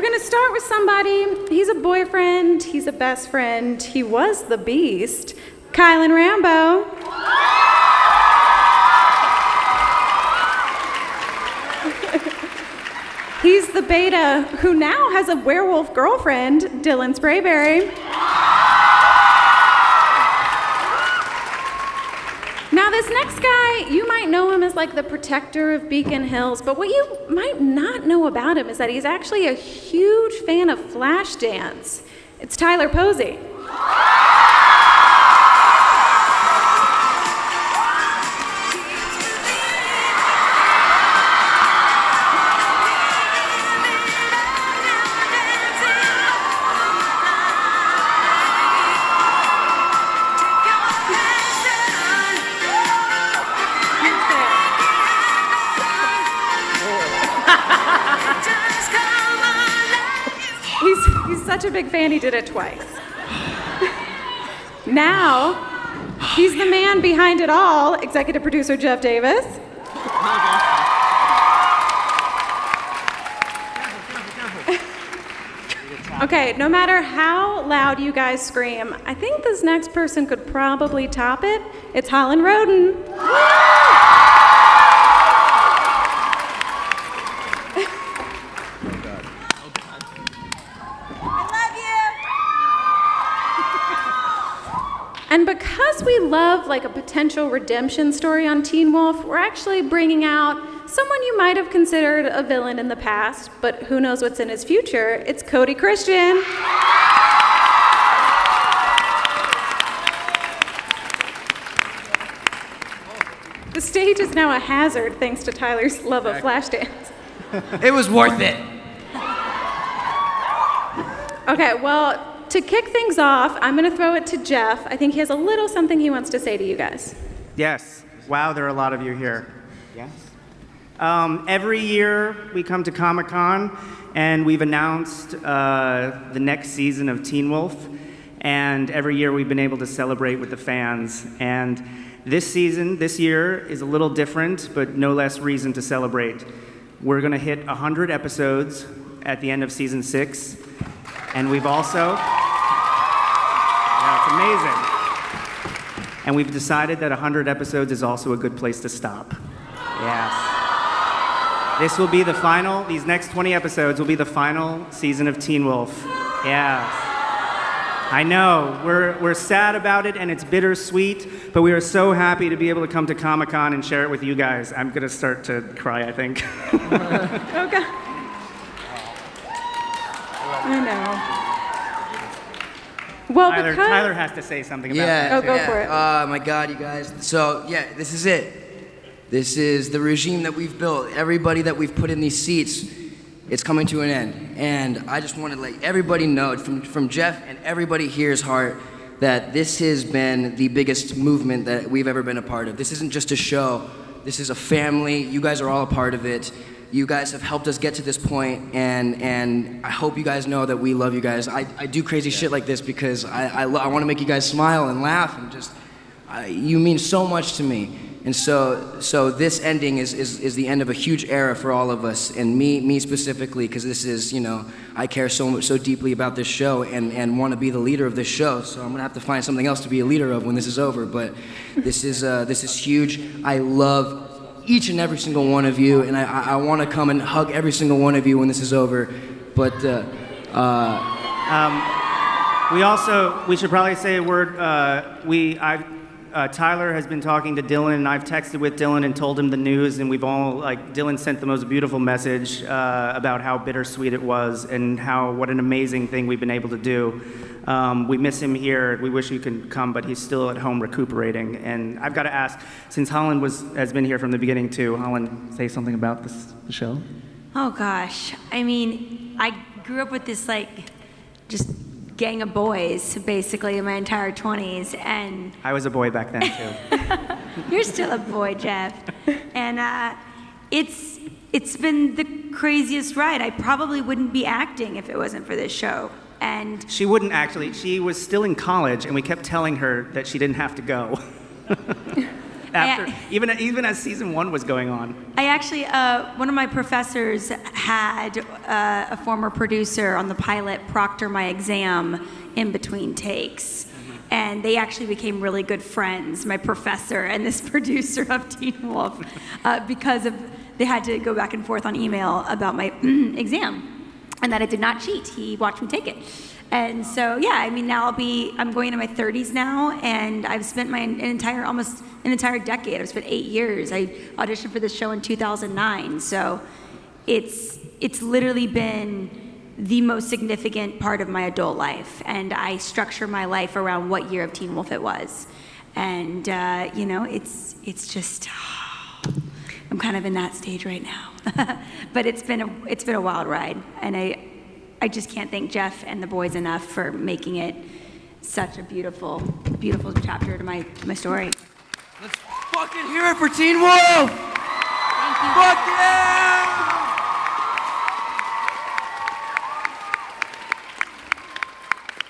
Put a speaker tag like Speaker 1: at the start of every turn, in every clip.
Speaker 1: we're gonna start with somebody. He's a boyfriend, he's a best friend, he was the beast. Kylan Rambo. He's the beta who now has a werewolf girlfriend, Dylan Sprayberry. Now this next guy, you might know him as like the protector of Beacon Hills, but what you might not know about him is that he's actually a huge fan of Flashdance. It's Tyler Posey. He's such a big fan, he did it twice. Now, he's the man behind it all, executive producer Jeff Davis. Okay, no matter how loud you guys scream, I think this next person could probably top it. It's Holland Roden. And because we love like a potential redemption story on Teen Wolf, we're actually bringing out someone you might have considered a villain in the past, but who knows what's in his future. It's Cody Christian. The stage is now a hazard thanks to Tyler's love of Flashdance.
Speaker 2: It was worth it.
Speaker 1: Okay, well, to kick things off, I'm going to throw it to Jeff. I think he has a little something he wants to say to you guys.
Speaker 3: Yes. Wow, there are a lot of you here. Yes. Every year we come to Comic-Con and we've announced the next season of Teen Wolf. And every year we've been able to celebrate with the fans. And this year is a little different, but no less reason to celebrate. We're going to hit 100 episodes at the end of season 6. And we've also, it's amazing. And we've decided that 100 episodes is also a good place to stop. Yes. This will be the final, these next 20 episodes will be the final season of Teen Wolf. Yes. I know, we're sad about it and it's bittersweet, but we are so happy to be able to come to Comic-Con and share it with you guys. I'm gonna start to cry, I think.
Speaker 1: Okay. I know. Well,
Speaker 3: Tyler has to say something about that.
Speaker 1: Oh, go for it.
Speaker 2: Oh my God, you guys. So yeah, this is it. This is the regime that we've built. Everybody that we've put in these seats, it's coming to an end. And I just want to let everybody know, from Jeff and everybody here's heart, that this has been the biggest movement that we've ever been a part of. This isn't just a show. This is a family. You guys are all a part of it. You guys have helped us get to this point, and I hope you guys know that we love you guys. I do crazy shit like this because I want to make you guys smile and laugh, and just you mean so much to me. And so this ending is the end of a huge era for all of us, and me specifically, because this is, I care so deeply about this show and want to be the leader of this show. So I'm gonna have to find something else to be a leader of when this is over. But this is huge. I love each and every single one of you, and I want to come and hug every single one of you when this is over. But
Speaker 3: we should probably say a word. Tyler has been talking to Dylan, and I've texted with Dylan and told him the news, and we've all, Dylan sent the most beautiful message about how bittersweet it was and what an amazing thing we've been able to do. We miss him here. We wish he could come, but he's still at home recuperating. And I've got to ask, since Holland has been here from the beginning too, Holland, say something about the show?
Speaker 4: Oh gosh, I mean, I grew up with this just gang of boys basically in my entire 20s, and
Speaker 3: I was a boy back then too.
Speaker 4: You're still a boy, Jeff. And it's been the craziest ride. I probably wouldn't be acting if it wasn't for this show. And
Speaker 3: she wouldn't actually. She was still in college, and we kept telling her that she didn't have to go. After, even as season 1 was going on.
Speaker 4: I actually, one of my professors had a former producer on the pilot proctor my exam in between takes. And they actually became really good friends, my professor and this producer of Teen Wolf, because they had to go back and forth on email about my exam, and that I did not cheat. He watched me take it. And so, yeah, I mean, now I'm going into my 30s now, and I've spent almost an entire decade. I've spent 8 years. I auditioned for this show in 2009, so it's literally been the most significant part of my adult life, and I structure my life around what year of Teen Wolf it was. And it's just I'm kind of in that stage right now. But it's been a wild ride, and I just can't thank Jeff and the boys enough for making it such a beautiful, beautiful chapter to my story.
Speaker 2: Let's fucking hear it for Teen Wolf!
Speaker 4: Thank you.
Speaker 2: Fuck yeah!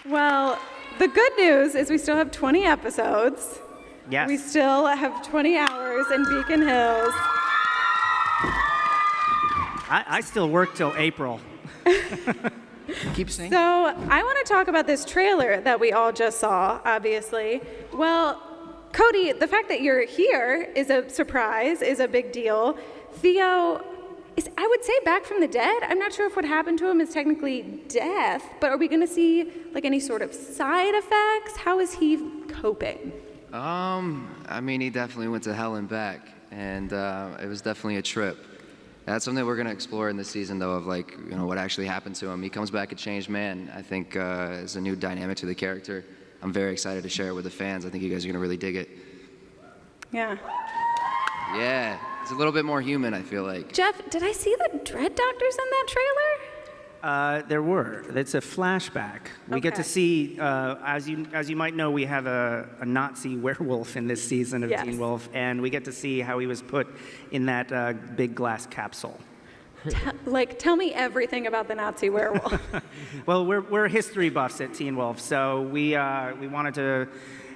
Speaker 1: Well, the good news is we still have 20 episodes.
Speaker 3: Yes.
Speaker 1: We still have 20 hours in Beacon Hills.
Speaker 3: I still work till April.
Speaker 2: Keep singing.
Speaker 1: So I want to talk about this trailer that we all just saw, obviously. Well, Cody, the fact that you're here is a surprise, is a big deal. Theo is, I would say, back from the dead. I'm not sure if what happened to him is technically death, but are we going to see like any sort of side effects? How is he coping?
Speaker 5: I mean, he definitely went to hell and back, and it was definitely a trip. That's something we're going to explore in this season, though, of like, you know, what actually happened to him. He comes back a changed man. I think it's a new dynamic to the character. I'm very excited to share it with the fans. I think you guys are going to really dig it.
Speaker 1: Yeah.
Speaker 5: Yeah, it's a little bit more human, I feel like.
Speaker 1: Jeff, did I see the Dread Doctors in that trailer?
Speaker 3: There were. It's a flashback. We get to
Speaker 1: Okay.
Speaker 3: see, as you might know, we have a Nazi werewolf in this season of
Speaker 1: Yes.
Speaker 3: Teen Wolf, and we get to see how he was put in that big glass capsule.
Speaker 1: Tell me everything about the Nazi werewolf.
Speaker 3: Well, we're history buffs at Teen Wolf, so we wanted to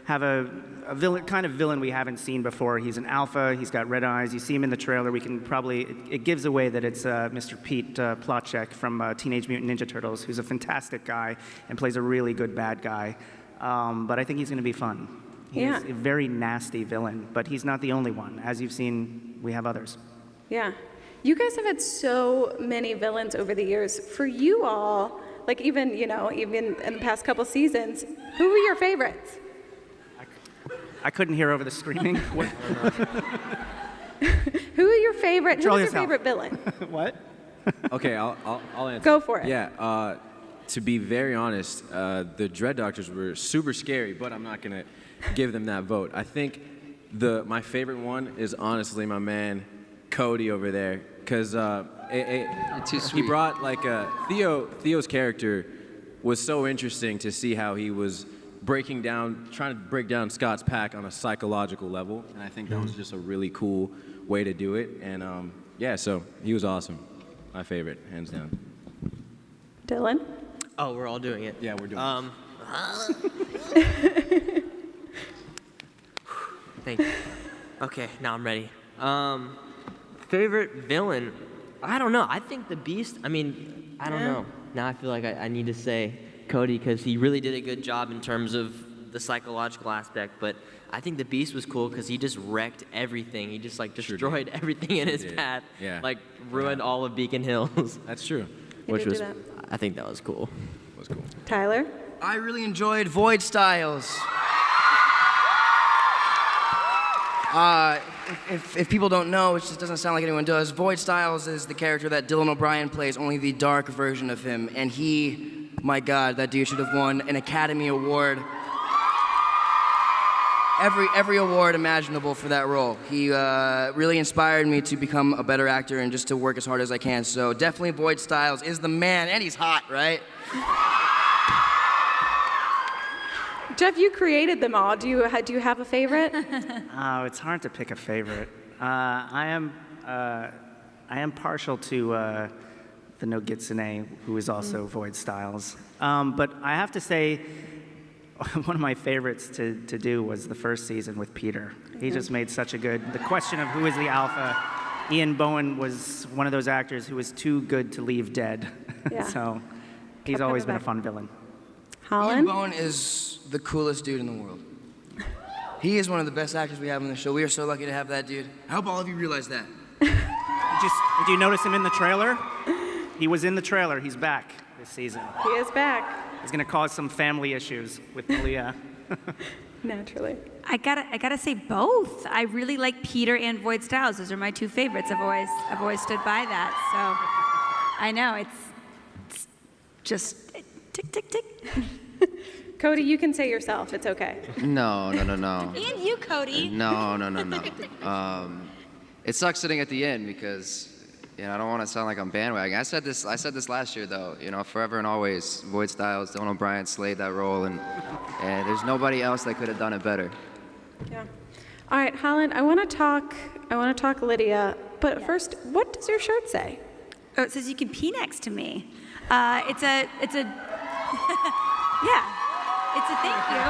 Speaker 3: have a villain we haven't seen before. He's an alpha. He's got red eyes. You see him in the trailer. We can probably it gives away that it's Mr. Pete Plotchek from Teenage Mutant Ninja Turtles, who's a fantastic guy and plays a really good bad guy. But I think he's going to be fun. He's
Speaker 1: Yeah.
Speaker 3: a very nasty villain, but he's not the only one. As you've seen, we have others.
Speaker 1: Yeah. You guys have had so many villains over the years. For you all, like even in the past couple seasons, who are your favorites?
Speaker 3: I couldn't hear over the screaming. What?
Speaker 1: Who are your favorite?
Speaker 3: Control
Speaker 1: Who's your
Speaker 3: yourself.
Speaker 1: favorite villain?
Speaker 3: What?
Speaker 6: Okay, I'll answer.
Speaker 1: Go for it.
Speaker 6: Yeah, to be very honest, the Dread Doctors were super scary, but I'm not gonna give them that vote. I think my favorite one is honestly my man Cody over there, because
Speaker 5: too
Speaker 6: he
Speaker 5: sweet.
Speaker 6: brought Theo's character was so interesting to see how he was trying to break down Scott's pack on a psychological level, and I think that was just a really cool way to do it. And so he was awesome. My favorite, hands down.
Speaker 1: Dylan?
Speaker 7: Oh, we're all doing it.
Speaker 6: Yeah, we're doing
Speaker 7: Thank you. Okay, now I'm ready. Favorite villain? I don't know. I think the Beast. I mean, I don't know. Now I feel like I need to say Cody because he really did a good job in terms of the psychological aspect. But I think the Beast was cool because he just wrecked everything. He just destroyed everything in his
Speaker 6: did.
Speaker 7: path.
Speaker 6: Yeah.
Speaker 7: Ruined all of Beacon Hills.
Speaker 6: That's true.
Speaker 7: Which
Speaker 1: did
Speaker 7: was,
Speaker 1: do that.
Speaker 7: I think that was cool.
Speaker 6: It was cool.
Speaker 1: Tyler?
Speaker 2: I really enjoyed Void Styles. If people don't know, which just doesn't sound like anyone does, Void Styles is the character that Dylan O'Brien plays, only the dark version of him. And he, my God, that dude should have won an Academy Award. Every award imaginable for that role. He really inspired me to become a better actor and just to work as hard as I can. So definitely Void Styles is the man, and he's hot, right?
Speaker 1: Jeff, you created them all. Do you have a favorite?
Speaker 3: Oh, it's hard to pick a favorite. I am partial to the Nogitsune, who is also Void Styles. But I have to say, one of my favorites to do was the first season with Peter. He just made such a good, the question of who is the alpha. Ian Bohen was one of those actors who was too good to leave dead.
Speaker 1: Yeah.
Speaker 3: So he's
Speaker 1: Kept
Speaker 3: always
Speaker 1: coming
Speaker 3: been a
Speaker 1: back.
Speaker 3: fun villain.
Speaker 1: Holland?
Speaker 2: Ian Bohen is the coolest dude in the world. He is one of the best actors we have on the show. We are so lucky to have that dude. I hope all of you realize that.
Speaker 3: Did you notice him in the trailer? He was in the trailer. He's back this season.
Speaker 1: He is back,
Speaker 3: He's going to cause some family issues with Malia.
Speaker 1: naturally.
Speaker 4: I gotta say both. I really like Peter and Void Styles. Those are my two favorites. I've always stood by that. So I know it's just tick tick tick.
Speaker 1: Cody, you can say yourself. It's okay.
Speaker 5: No.
Speaker 4: And you, Cody.
Speaker 5: No. It sucks sitting at the end because, I don't want to sound like I'm bandwagoning. I said this last year though. Forever and always, Void Styles, Dylan O'Brien slayed that role, and there's nobody else that could have done it better.
Speaker 1: Yeah. All right, Holland, I want to talk Lydia, but first, what does your shirt say?
Speaker 4: Oh, it says you can pee next to me. It's a yeah. It's a thank you.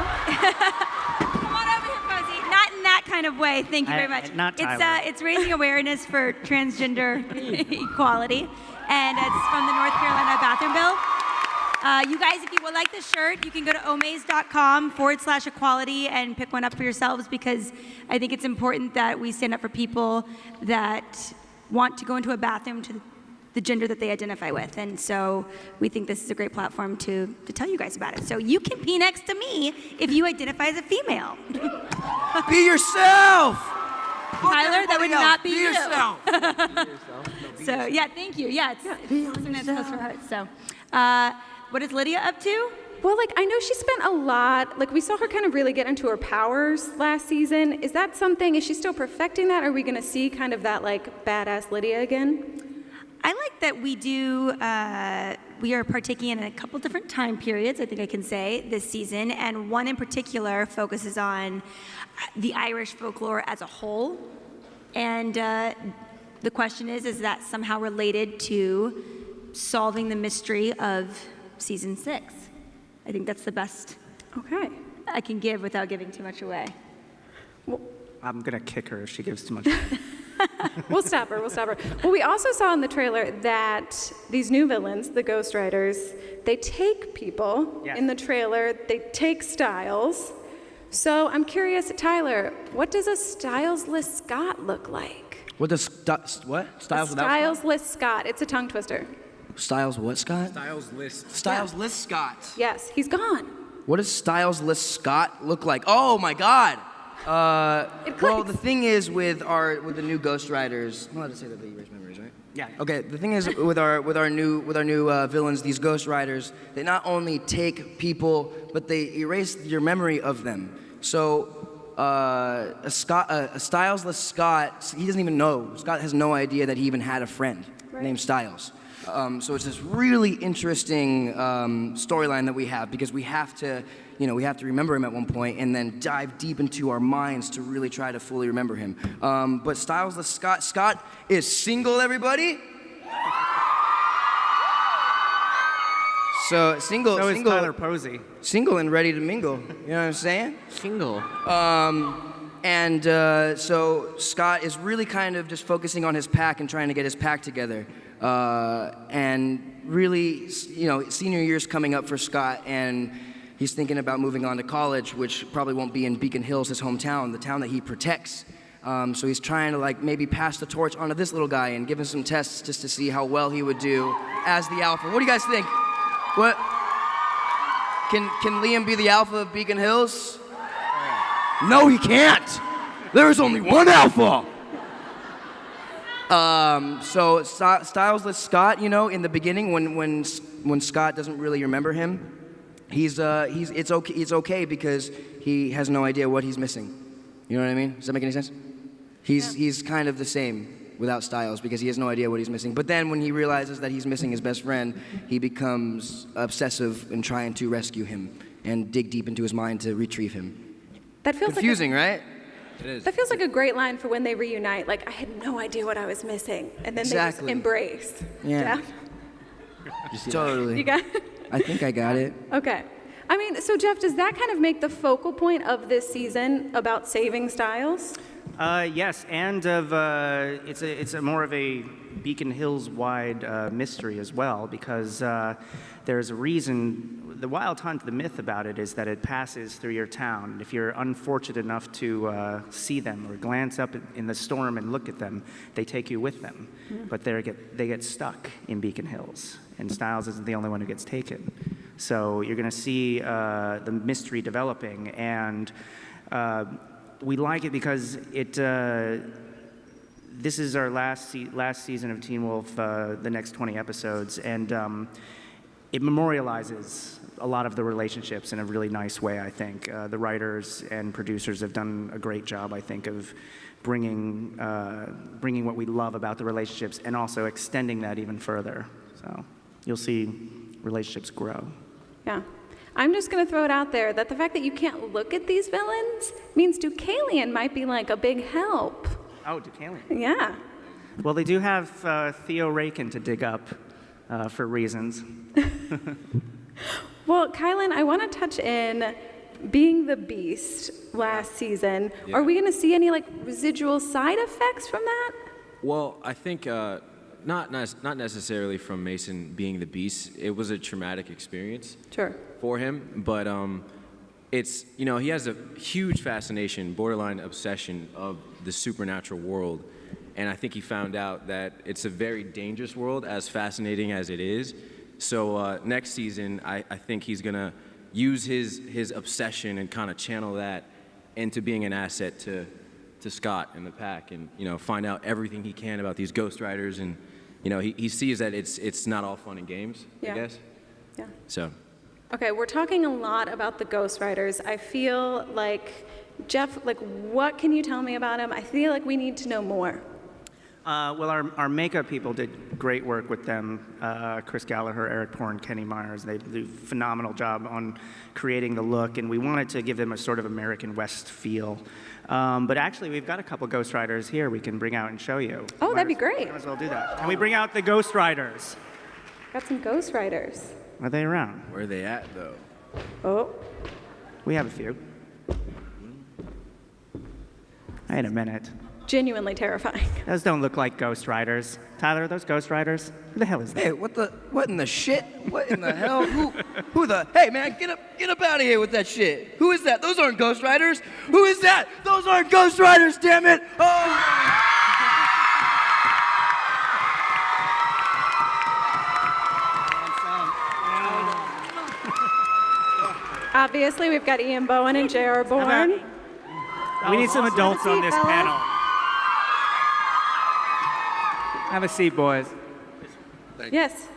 Speaker 4: Come on over here, Posey. Not in that kind of way. Thank you very much.
Speaker 3: Not Tyler.
Speaker 4: It's raising awareness for transgender equality, and it's from the North Carolina Bathroom Bill. You guys, if you would like this shirt, you can go to omaze.com/equality and pick one up for yourselves, because I think it's important that we stand up for people that want to go into a bathroom to the gender that they identify with. And so we think this is a great platform to tell you guys about it. So you can pee next to me if you identify as a female.
Speaker 2: Be yourself!
Speaker 4: Tyler, that would not be
Speaker 2: Be
Speaker 4: you.
Speaker 2: yourself!
Speaker 4: So yeah, thank you. Yeah, it's something that's close to her heart. So what is Lydia up to?
Speaker 1: Well, I know she spent a lot, we saw her kind of really get into her powers last season. Is that something, is she still perfecting that? Are we going to see kind of that, badass Lydia again?
Speaker 4: I like that we are partaking in a couple different time periods, I think I can say, this season, and one in particular focuses on the Irish folklore as a whole. And the question is that somehow related to solving the mystery of season 6? I think that's the best I can give without giving too much away.
Speaker 3: I'm going to kick her if she gives too much.
Speaker 1: We'll stop her. Well, we also saw in the trailer that these new villains, the Ghost Riders, they take people in the trailer. They take Styles. So I'm curious, Tyler, what does a stylesless Scott look like?
Speaker 2: What does what? Styles without
Speaker 1: Stylesless Scott. It's a tongue twister.
Speaker 2: Styles what, Scott?
Speaker 6: Styles list.
Speaker 2: Stylesless Scott.
Speaker 1: Yes, he's gone.
Speaker 2: What does Stylesless Scott look like? Oh my God! Well, the thing is with the new Ghost Riders. I'm allowed to say that they erase memories, right?
Speaker 3: Yeah.
Speaker 2: Okay. The thing is with our new villains, these Ghost Riders, they not only take people, but they erase your memory of them. So a Stylesless Scott, he doesn't even know. Scott has no idea that he even had a friend named Styles. So it's this really interesting storyline that we have, because we have to remember him at one point and then dive deep into our minds to really try to fully remember him. But Stylesless Scott is single, everybody. So single.
Speaker 3: So is Tyler Posey.
Speaker 2: Single and ready to mingle. You know what I'm saying?
Speaker 7: Single.
Speaker 2: So Scott is really kind of just focusing on his pack and trying to get his pack together. And really, senior year's coming up for Scott, and he's thinking about moving on to college, which probably won't be in Beacon Hills, his hometown, the town that he protects. So he's trying to maybe pass the torch onto this little guy and give him some tests just to see how well he would do as the alpha. What do you guys think? What? Can Liam be the alpha of Beacon Hills? No, he can't. There is only one alpha. So Stylesless Scott, in the beginning when Scott doesn't really remember him, it's okay because he has no idea what he's missing. You know what I mean? Does that make any sense? He's kind of the same without Styles because he has no idea what he's missing. But then when he realizes that he's missing his best friend, he becomes obsessive in trying to rescue him and dig deep into his mind to retrieve him.
Speaker 1: That feels
Speaker 2: confusing, right?
Speaker 6: It is.
Speaker 1: That feels like a great line for when they reunite. I had no idea what I was missing, and then they just embrace.
Speaker 2: Yeah.
Speaker 1: Jeff?
Speaker 2: Totally.
Speaker 1: You got it?
Speaker 2: I think I got it.
Speaker 1: Okay. I mean, so Jeff, does that kind of make the focal point of this season about saving Styles?
Speaker 3: Yes, and it's a more of a Beacon Hills wide mystery as well, because there's a reason. The Wild Hunt, the myth about it is that it passes through your town. And if you're unfortunate enough to see them or glance up in the storm and look at them, they take you with them. But they get stuck in Beacon Hills, and Styles isn't the only one who gets taken. So you're going to see the mystery developing, and we like it because this is our last season of Teen Wolf, the next 20 episodes, and it memorializes a lot of the relationships in a really nice way, I think. The writers and producers have done a great job, I think, of bringing what we love about the relationships and also extending that even further. So you'll see relationships grow.
Speaker 1: Yeah. I'm just going to throw it out there that the fact that you can't look at these villains means Deucalion might be like a big help.
Speaker 3: Oh, Deucalion.
Speaker 1: Yeah.
Speaker 3: Well, they do have Theo Rakin to dig up for reasons.
Speaker 1: Well, Kylan, I want to touch in being the Beast last season.
Speaker 6: Yeah.
Speaker 1: Are we going to see any like residual side effects from that?
Speaker 6: Well, I think not necessarily from Mason being the Beast. It was a traumatic experience
Speaker 1: Sure.
Speaker 6: for him, but it's, you know, he has a huge fascination, borderline obsession of the supernatural world, and I think he found out that it's a very dangerous world, as fascinating as it is. So next season, I think he's gonna use his obsession and kind of channel that into being an asset to Scott and the pack, and find out everything he can about these Ghost Riders, and he sees that it's not all fun and games.
Speaker 1: Yeah.
Speaker 6: I guess.
Speaker 1: Yeah.
Speaker 6: So.
Speaker 1: Okay, we're talking a lot about the Ghost Riders. I feel like, Jeff, like, what can you tell me about him? I feel like we need to know more.
Speaker 3: Well, our makeup people did great work with them. Chris Gallagher, Eric Porn, Kenny Myers. They did a phenomenal job on creating the look, and we wanted to give them a sort of American West feel. But actually, we've got a couple Ghost Riders here we can bring out and show you.
Speaker 1: Oh, that'd be great.
Speaker 3: Might as well do that. Can we bring out the Ghost Riders?
Speaker 1: Got some Ghost Riders.
Speaker 3: Are they around?
Speaker 6: Where are they at, though?
Speaker 1: Oh.
Speaker 3: We have a few. Wait a minute.
Speaker 1: Genuinely terrifying.
Speaker 3: Those don't look like Ghost Riders. Tyler, are those Ghost Riders? Who the hell is that?
Speaker 2: Hey, what in the shit? What in the hell? Who the? Hey, man, get up out of here with that shit. Who is that? Those aren't Ghost Riders. Who is that? Those aren't Ghost Riders, damn it! Oh!
Speaker 1: Obviously, we've got Ian Bowen and J.R. Bourne.
Speaker 3: We need some adults
Speaker 1: Have a
Speaker 3: on
Speaker 1: seat,
Speaker 3: this
Speaker 1: fellas.
Speaker 3: panel. Have a seat, boys.
Speaker 1: Yes.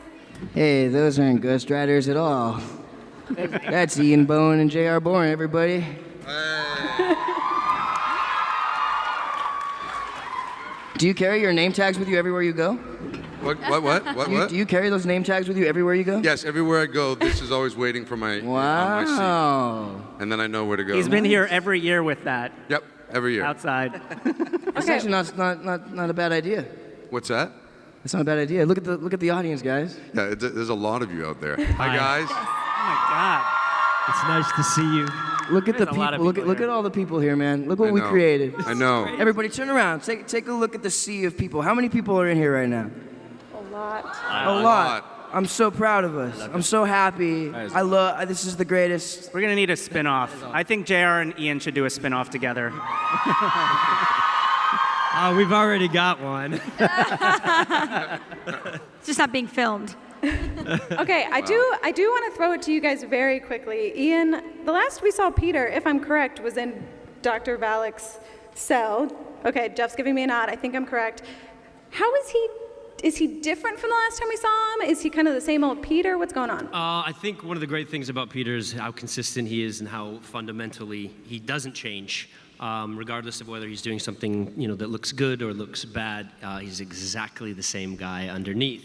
Speaker 2: Hey, those aren't Ghost Riders at all. That's Ian Bowen and J.R. Bourne, everybody. Do you carry your name tags with you everywhere you go?
Speaker 8: What?
Speaker 2: Do you carry those name tags with you everywhere you go?
Speaker 8: Yes, everywhere I go, this is always waiting for my on my
Speaker 2: Wow.
Speaker 8: seat, and then I know where to go.
Speaker 3: He's been here every year with that,
Speaker 8: Yep, every year.
Speaker 3: outside.
Speaker 2: That's actually not a bad idea.
Speaker 8: What's that?
Speaker 2: That's not a bad idea. Look at the audience, guys.
Speaker 8: Yeah, there's a lot of you out there. Hi guys.
Speaker 3: Oh my God.
Speaker 9: It's nice to see you.
Speaker 2: Look at the
Speaker 3: There's a lot
Speaker 2: people.
Speaker 3: of people
Speaker 2: Look
Speaker 3: here.
Speaker 2: at all the people here, man. Look what
Speaker 8: I
Speaker 2: we
Speaker 8: know.
Speaker 2: created.
Speaker 8: I know.
Speaker 2: Everybody, turn around. Take a look at the sea of people. How many people are in here right now?
Speaker 1: A lot.
Speaker 2: A lot. I'm so proud of us. I'm so happy. I love. This is the greatest.
Speaker 3: We're gonna need a spin-off. I think JR and Ian should do a spin-off together.
Speaker 9: We've already got one.
Speaker 4: It's just not being filmed.
Speaker 1: Okay, I do want to throw it to you guys very quickly. Ian, the last we saw Peter, if I'm correct, was in Dr. Valek's cell. Okay, Jeff's giving me a nod. I think I'm correct. How is he? Is he different from the last time we saw him? Is he kind of the same old Peter? What's going on?
Speaker 9: I think one of the great things about Peter is how consistent he is and how fundamentally he doesn't change. Regardless of whether he's doing something that looks good or looks bad, he's exactly the same guy underneath.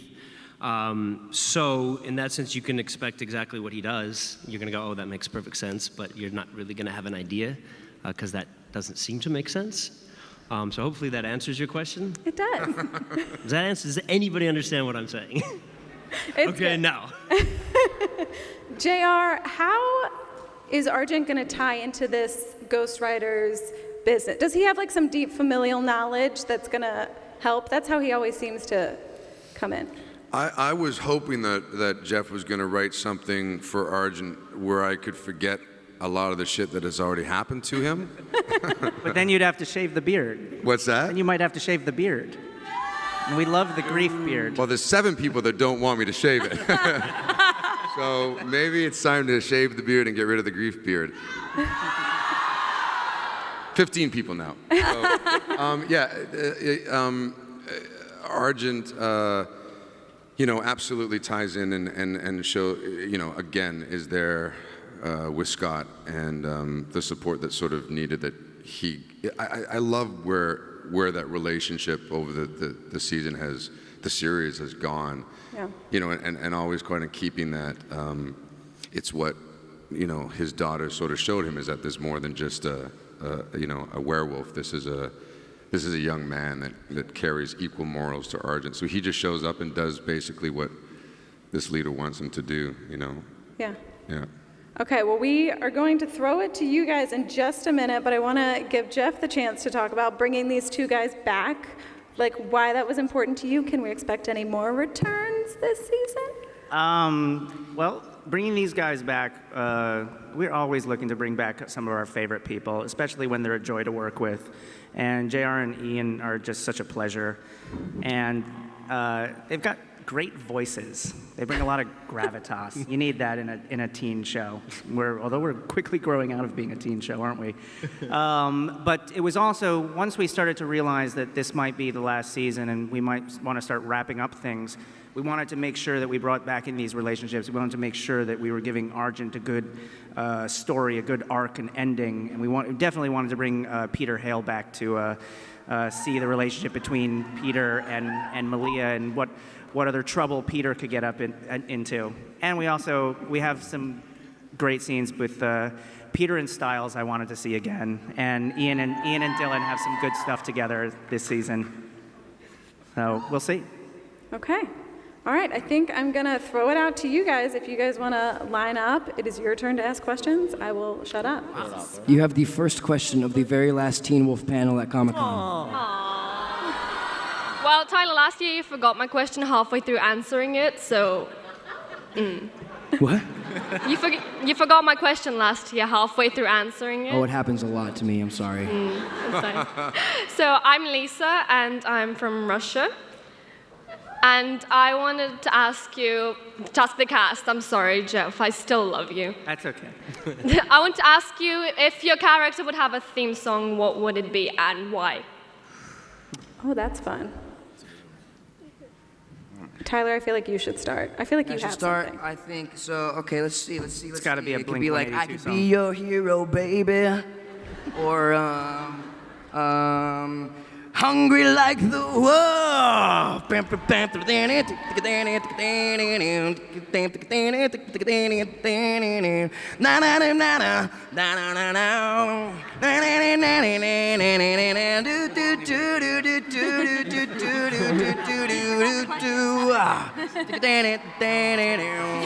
Speaker 9: So in that sense, you can expect exactly what he does. You're going to go, oh, that makes perfect sense, but you're not really going to have an idea because that doesn't seem to make sense. So hopefully that answers your question.
Speaker 1: It does.
Speaker 9: Does anybody understand what I'm saying?
Speaker 1: It's
Speaker 9: Okay,
Speaker 1: good.
Speaker 9: no.
Speaker 1: JR, how is Argent going to tie into this ghostwriter's business? Does he have like some deep familial knowledge that's going to help? That's how he always seems to come in.
Speaker 8: I was hoping that Jeff was going to write something for Argent where I could forget a lot of the shit that has already happened to him.
Speaker 3: But then you'd have to shave the beard.
Speaker 8: What's that?
Speaker 3: And you might have to shave the beard. And we love the grief beard.
Speaker 8: Well, there's 7 people that don't want me to shave it. So maybe it's time to shave the beard and get rid of the grief beard. 15 people now. So, Argent, absolutely ties in and show, again, is there with Scott and the support that's sort of needed that I love where that relationship over the season the series has gone. Yeah. And always kind of keeping that, it's what, his daughter sort of showed him, is that there's more than just a werewolf. This is a young man that carries equal morals to Argent. So he just shows up and does basically what this leader wants him to do,
Speaker 1: Yeah.
Speaker 8: Yeah.
Speaker 1: Okay, well, we are going to throw it to you guys in just a minute, but I want to give Jeff the chance to talk about bringing these 2 guys back, like why that was important to you. Can we expect any more returns this season?
Speaker 3: Well, bringing these guys back, we're always looking to bring back some of our favorite people, especially when they're a joy to work with. And JR and Ian are just such a pleasure. And they've got great voices. They bring a lot of gravitas. You need that in a teen show. Although we're quickly growing out of being a teen show, aren't we? But it was also, once we started to realize that this might be the last season and we might want to start wrapping up things, we wanted to make sure that we brought back in these relationships. We wanted to make sure that we were giving Argent a good story, a good arc and ending. And we definitely wanted to bring Peter Hale back to see the relationship between Peter and Malia and what other trouble Peter could get up into. And we have some great scenes with Peter and Styles I wanted to see again. And Ian and Dylan have some good stuff together this season. So we'll see.
Speaker 1: Okay. All right, I think I'm going to throw it out to you guys. If you guys want to line up, it is your turn to ask questions. I will shut up.
Speaker 2: You have the first question of the very last Teen Wolf panel at Comic-Con.
Speaker 10: Well, Tyler, last year you forgot my question halfway through answering it, so...
Speaker 2: What?
Speaker 10: You forgot my question last year halfway through answering it.
Speaker 2: Oh, it happens a lot to me. I'm sorry.
Speaker 10: I'm sorry. So I'm Lisa, and I'm from Russia. And I wanted to ask you, just the cast, I'm sorry, Jeff, I still love you.
Speaker 3: That's okay.
Speaker 10: I want to ask you, if your character would have a theme song, what would it be and why?
Speaker 1: Oh, that's fun. Tyler, I feel like you should start. I feel like you have something.
Speaker 2: I think so. Okay, let's see.
Speaker 3: It's got to be a
Speaker 2: It could be like, I
Speaker 3: Blink-182
Speaker 2: could
Speaker 3: song.
Speaker 2: be your hero, baby, or hungry like the world.
Speaker 4: Did you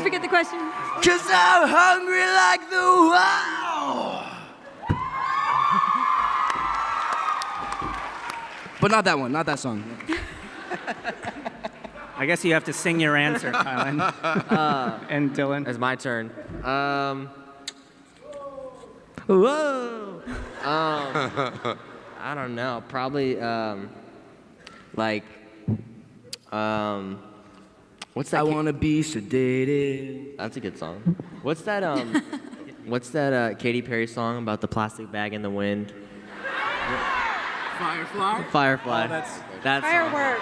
Speaker 4: forget the question?
Speaker 2: 'Cause I'm hungry like the world. But not that one, not that song.
Speaker 3: I guess you have to sing your answer, Kylan. And Dylan.
Speaker 7: It's my turn. Whoa. I don't know. Probably what's that?
Speaker 2: I wanna be sedated.
Speaker 7: That's a good song. What's that Katy Perry song about the plastic bag in the wind?
Speaker 6: Firefly?
Speaker 7: Firefly.
Speaker 6: Oh, that's
Speaker 1: Firework.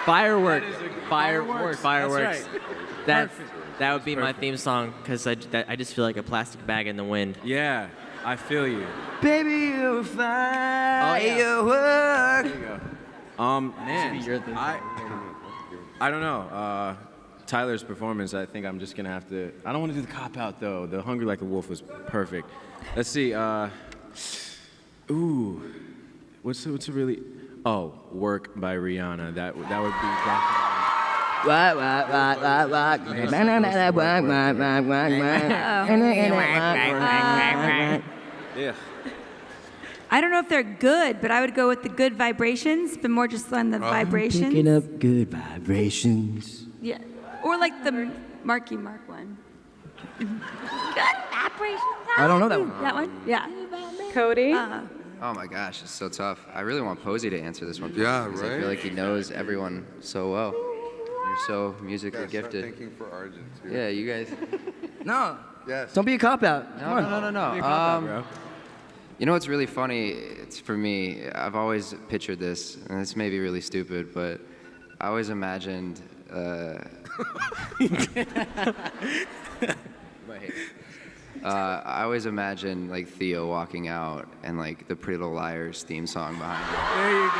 Speaker 7: Fireworks.
Speaker 6: Fireworks.
Speaker 7: Fireworks.
Speaker 6: That's right.
Speaker 7: That would be my theme song, because I just feel like a plastic bag in the wind.
Speaker 6: Yeah, I feel you.
Speaker 2: Baby, you're firework.
Speaker 6: There you go. Man, I don't know. Tyler's performance, I think I'm just gonna have to. I don't want to do the cop out though. The Hungry Like a Wolf was perfect. Let's see. What's a really? Oh, Work by Rihanna. That would be Yeah.
Speaker 4: I don't know if they're good, but I would go with the good vibrations, but more just on the vibrations.
Speaker 2: Picking up good vibrations.
Speaker 4: Yeah. Or like the Marky Mark one. Good vibrations.
Speaker 2: I don't know that one.
Speaker 4: That one? Yeah.
Speaker 1: Cody?
Speaker 5: Oh my gosh, it's so tough. I really want Posey to answer this one.
Speaker 8: Yeah,
Speaker 5: because I
Speaker 8: right?
Speaker 5: feel like he knows everyone so well. You're so musically gifted.
Speaker 8: Thinking for Argent too.
Speaker 5: Yeah, you guys.
Speaker 2: No.
Speaker 8: Yes.
Speaker 2: Don't be a cop out.
Speaker 5: No. You know what's really funny? It's for me. I've always pictured this, and this may be really stupid, but I always imagined. I always imagine like Theo walking out and like the Pretty Little Liars theme song behind him.
Speaker 6: There you go.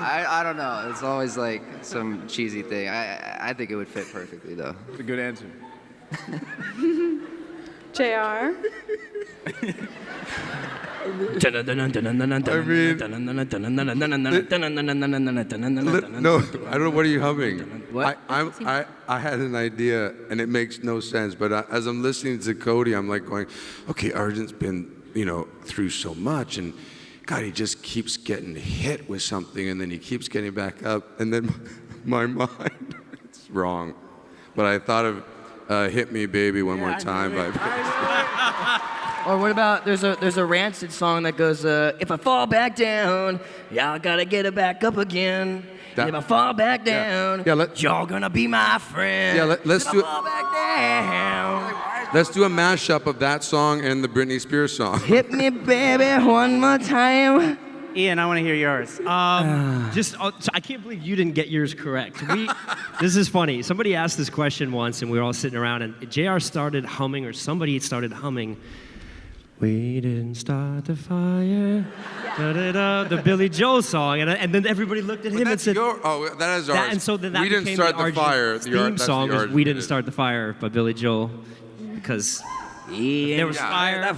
Speaker 5: I don't know. It's always like some cheesy thing. I think it would fit perfectly though.
Speaker 6: It's a good answer.
Speaker 1: JR?
Speaker 8: No, I don't know. What are you humming?
Speaker 2: What?
Speaker 8: I had an idea, and it makes no sense. But as I'm listening to Cody, I'm like going, okay, Argent's been, through so much, and God, he just keeps getting hit with something, and then he keeps getting back up, and then my mind, it's wrong. But I thought of "Hit Me, Baby, One More Time" by.
Speaker 2: Or what about there's a Rancid song that goes, if I fall back down, y'all gotta get it back up again. And if I fall back down, y'all gonna be my friend.
Speaker 8: Yeah, let's do.
Speaker 2: Fall back down.
Speaker 8: Let's do a mashup of that song and the Britney Spears song.
Speaker 2: Hit me, baby, one more time.
Speaker 3: Ian, I want to hear yours.
Speaker 9: So I can't believe you didn't get yours correct. This is funny. Somebody asked this question once, and we were all sitting around, and JR started humming, or somebody started humming. We didn't start the fire. Da-da-da, the Billy Joel song, and then everybody looked at him and said,
Speaker 8: that is ours.
Speaker 9: and so then that
Speaker 8: we didn't
Speaker 9: became
Speaker 8: start
Speaker 9: the
Speaker 8: the fire.
Speaker 9: theme song was "We Didn't Start the Fire" by Billy Joel, because there was fire.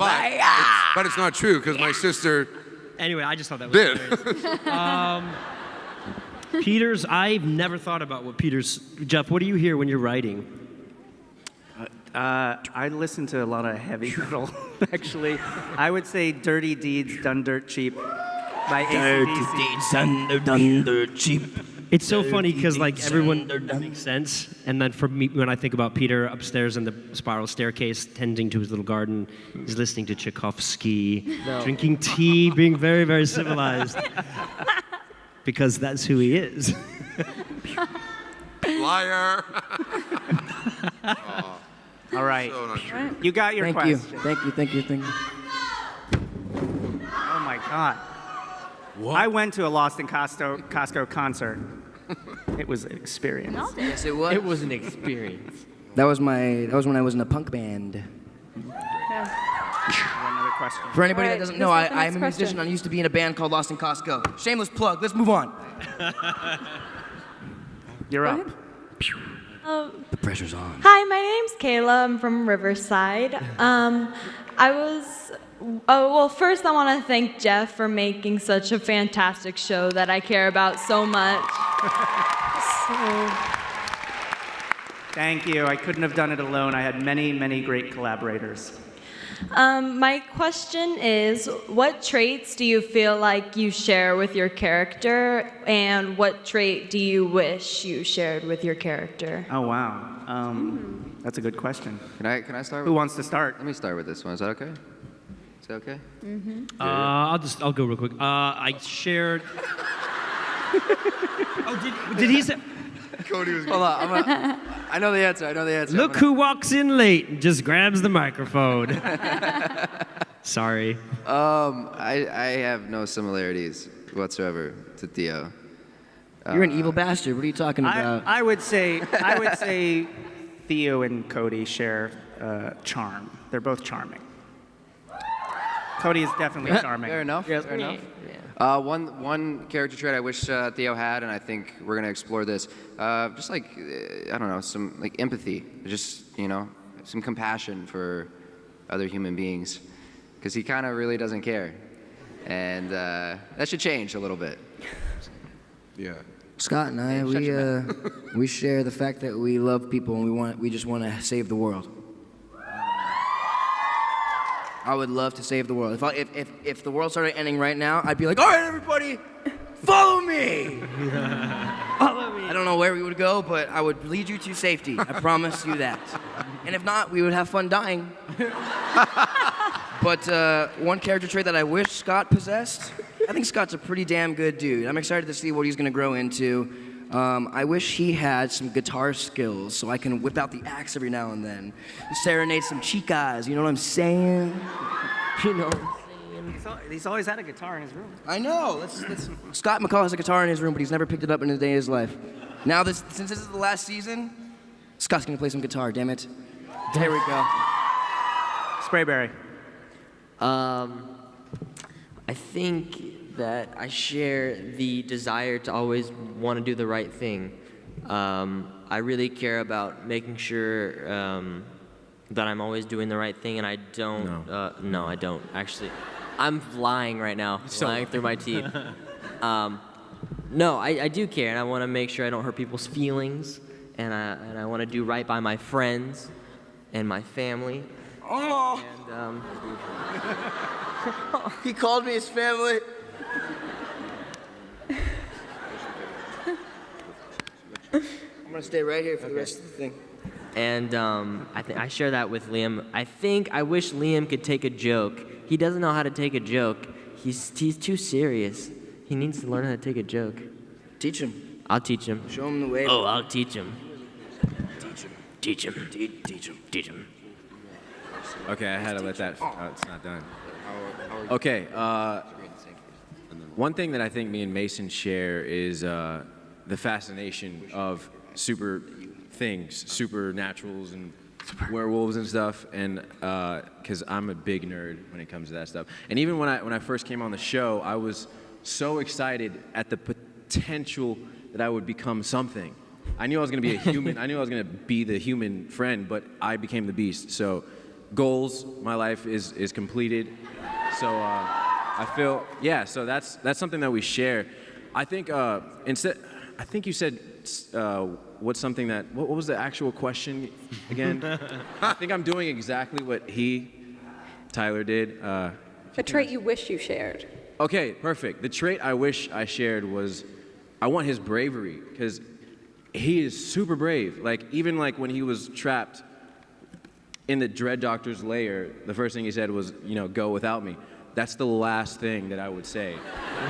Speaker 8: But it's not true because my sister.
Speaker 9: Anyway, I just thought that was
Speaker 8: did.
Speaker 9: hilarious. Peters, I've never thought about what Peters. Jeff, what do you hear when you're writing?
Speaker 3: I listen to a lot of heavy metal, actually. I would say "Dirty Deeds Done Dirt Cheap" by AC/DC.
Speaker 2: Done dirt cheap.
Speaker 9: It's so funny because like everyone makes sense, and then for me, when I think about Peter upstairs in the spiral staircase, tending to his little garden, he's listening to Tchaikovsky, drinking tea, being very, very civilized, because that's who he is.
Speaker 8: Liar.
Speaker 3: All right.
Speaker 8: So not true.
Speaker 3: You got your question.
Speaker 2: Thank you.
Speaker 3: Oh, my God. What? I went to a Lost in Costco concert. It was an experience.
Speaker 2: Yes, it was.
Speaker 7: It was an experience.
Speaker 2: That was when I was in a punk band.
Speaker 3: Another question.
Speaker 2: For anybody
Speaker 1: All right,
Speaker 2: that doesn't
Speaker 1: who's
Speaker 2: know,
Speaker 1: got the
Speaker 2: I'm
Speaker 1: next
Speaker 2: a
Speaker 1: question?
Speaker 2: musician. I used to be in a band called Lost in Costco. Shameless plug. Let's move on.
Speaker 3: You're up.
Speaker 2: The pressure's on.
Speaker 11: Hi, my name's Kayla. I'm from Riverside. First I want to thank Jeff for making such a fantastic show that I care about so much.
Speaker 3: Thank you. I couldn't have done it alone. I had many, many great collaborators.
Speaker 11: My question is, what traits do you feel like you share with your character, and what trait do you wish you shared with your character?
Speaker 3: Oh, wow. That's a good question.
Speaker 5: Can I start?
Speaker 3: Who wants to start?
Speaker 5: Let me start with this one. Is that okay? Is that okay?
Speaker 11: Mm-hmm.
Speaker 9: I'll go real quick. I shared. Did he say?
Speaker 8: Cody was.
Speaker 5: Hold on. I know the answer.
Speaker 9: Look who walks in late and just grabs the microphone. Sorry.
Speaker 5: I have no similarities whatsoever to Theo.
Speaker 2: You're an evil bastard. What are you talking about?
Speaker 3: I would say Theo and Cody share charm. They're both charming. Cody is definitely charming.
Speaker 5: Fair enough.
Speaker 2: Yes.
Speaker 5: Fair enough. One character trait I wish Theo had, and I think we're gonna explore this. Just like I don't know, some like empathy, just some compassion for other human beings, because he kind of really doesn't care, and that should change a little bit.
Speaker 8: Yeah.
Speaker 2: Scott and I, we share the fact that we love people and we just want to save the world. I would love to save the world. If the world started ending right now, I'd be like, all right, everybody, follow me. Follow me. I don't know where we would go, but I would lead you to safety. I promise you that. And if not, we would have fun dying. But one character trait that I wish Scott possessed, I think Scott's a pretty damn good dude. I'm excited to see what he's going to grow into. I wish he had some guitar skills so I can whip out the axe every now and then. Serenade some chicas, you know what I'm saying? You know what I'm saying?
Speaker 3: He's always had a guitar in his room.
Speaker 2: I know. Scott McCall has a guitar in his room, but he's never picked it up in a day of his life. Now, since this is the last season, Scott's going to play some guitar, damn it. There we go.
Speaker 3: Sprayberry.
Speaker 7: I think that I share the desire to always want to do the right thing. I really care about making sure that I'm always doing the right thing, and I don't. No, I don't. Actually, I'm lying right now, lying through my teeth. No, I do care, and I want to make sure I don't hurt people's feelings, and I want to do right by my friends and my family.
Speaker 2: Oh!
Speaker 7: And,
Speaker 2: he called me his family. I'm gonna stay right here for the rest of the thing.
Speaker 7: And I share that with Liam. I wish Liam could take a joke. He doesn't know how to take a joke. He's too serious. He needs to learn how to take a joke.
Speaker 2: Teach him.
Speaker 7: I'll teach him.
Speaker 2: Show him the way.
Speaker 7: Oh, I'll teach him.
Speaker 2: Teach him. Teach him.
Speaker 6: Okay, I had to let that. Oh, it's not done. Okay. One thing that I think me and Mason share is the fascination of super things, supernaturals and werewolves and stuff, and because I'm a big nerd when it comes to that stuff. And even when I first came on the show, I was so excited at the potential that I would become something. I knew I was going to be a human. I knew I was going to be the human friend, but I became the beast. So goals, my life is completed. So I feel, yeah, so that's something that we share. I think I think you said what's something that, what was the actual question again? I think I'm doing exactly what Tyler did.
Speaker 1: A trait you wish you shared.
Speaker 6: Okay, perfect. The trait I wish I shared was I want his bravery, because he is super brave. Like, even like when he was trapped in the Dread Doctor's lair, the first thing he said was, go without me. That's the last thing that I would say in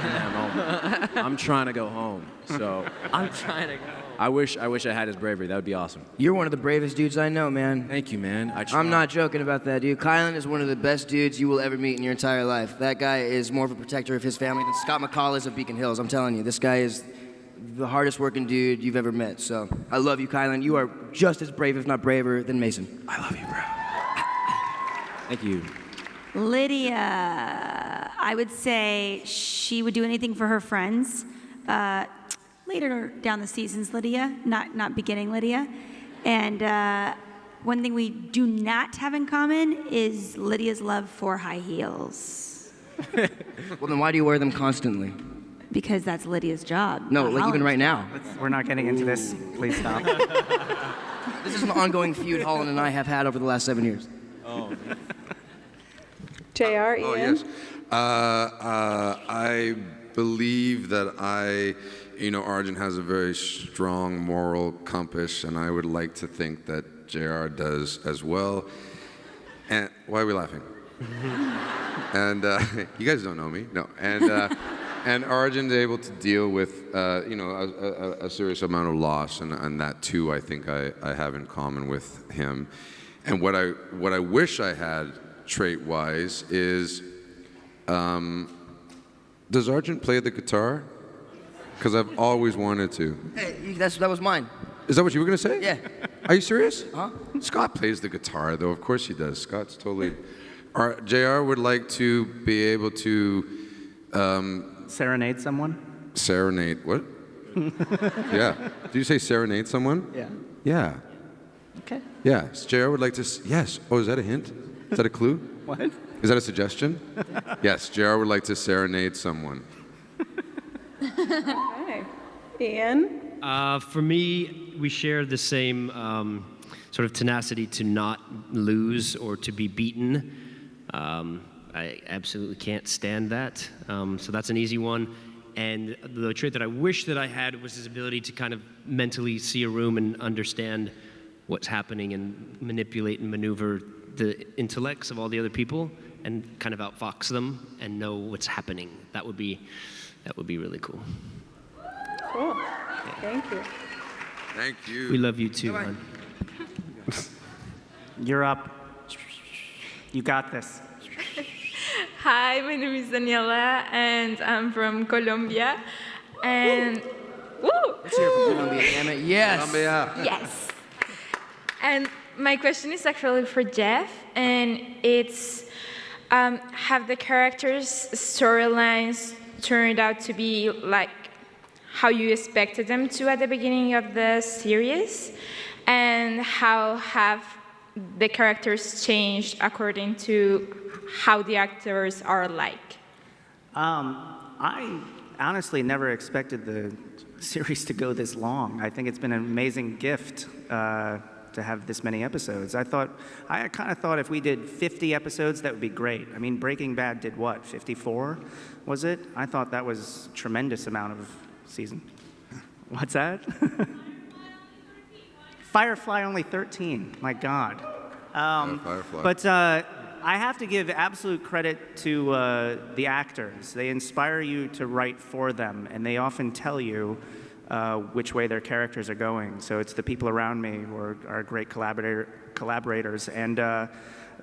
Speaker 6: that moment. I'm trying to go home, so.
Speaker 7: I'm trying to go home.
Speaker 6: I wish I had his bravery. That would be awesome.
Speaker 2: You're one of the bravest dudes I know, man.
Speaker 6: Thank you, man.
Speaker 2: I'm not joking about that, dude. Kylan is one of the best dudes you will ever meet in your entire life. That guy is more of a protector of his family than Scott McCall is of Beacon Hills. I'm telling you, this guy is the hardest working dude you've ever met. So I love you, Kylan. You are just as brave, if not braver, than Mason.
Speaker 6: I love you, bro. Thank you.
Speaker 4: Lydia, I would say she would do anything for her friends. Later down the seasons, Lydia, not beginning Lydia. And one thing we do not have in common is Lydia's love for high heels.
Speaker 2: Well, then why do you wear them constantly?
Speaker 4: Because that's Lydia's job.
Speaker 2: No, like even right now.
Speaker 3: We're not getting into this. Please stop.
Speaker 2: This is an ongoing feud Holland and I have had over the last 7 years.
Speaker 6: Oh.
Speaker 1: JR, Ian?
Speaker 8: Oh, yes. I believe that Arjun has a very strong moral compass, and I would like to think that JR does as well. And why are we laughing? And you guys don't know me, no. And Arjun's able to deal with, a serious amount of loss, and that too, I think I have in common with him. And what I wish I had trait-wise is, does Arjun play the guitar? Because I've always wanted to.
Speaker 2: Hey, that was mine.
Speaker 8: Is that what you were going to say?
Speaker 2: Yeah.
Speaker 8: Are you serious?
Speaker 2: Huh?
Speaker 8: Scott plays the guitar, though. Of course he does. Scott's totally... JR would like to be able to...
Speaker 3: Serenade someone?
Speaker 8: Serenade, what? Yeah. Did you say serenade someone?
Speaker 3: Yeah.
Speaker 8: Yeah.
Speaker 3: Okay.
Speaker 8: Yeah. JR would like to... Yes. Oh, is that a hint? Is that a clue?
Speaker 3: What?
Speaker 8: Is that a suggestion? Yes. JR would like to serenade someone.
Speaker 1: Okay. Ian?
Speaker 9: For me, we share the same sort of tenacity to not lose or to be beaten. I absolutely can't stand that. So that's an easy one. And the trait that I wish that I had was his ability to kind of mentally see a room and understand what's happening and manipulate and maneuver the intellects of all the other people and kind of outfox them and know what's happening. That would be really cool.
Speaker 1: Cool. Thank you.
Speaker 8: Thank you.
Speaker 9: We love you too, hon.
Speaker 3: You're up. You got this.
Speaker 12: Hi, my name is Daniela, and I'm from Colombia. And woo!
Speaker 2: Let's hear it from Colombia, damn it. Yes.
Speaker 8: Colombia.
Speaker 12: Yes. And my question is actually for Jeff, and it's have the characters' storylines turned out to be like how you expected them to at the beginning of the series? And how have the characters changed according to how the actors are like?
Speaker 3: I honestly never expected the series to go this long. I think it's been an amazing gift to have this many episodes. I kind of thought if we did 50 episodes, that would be great. I mean, Breaking Bad did what, 54, was it? I thought that was a tremendous amount of season. What's that? Firefly only 13, my God.
Speaker 8: Firefly.
Speaker 3: But I have to give absolute credit to the actors. They inspire you to write for them, and they often tell you which way their characters are going. So it's the people around me who are great collaborators, and the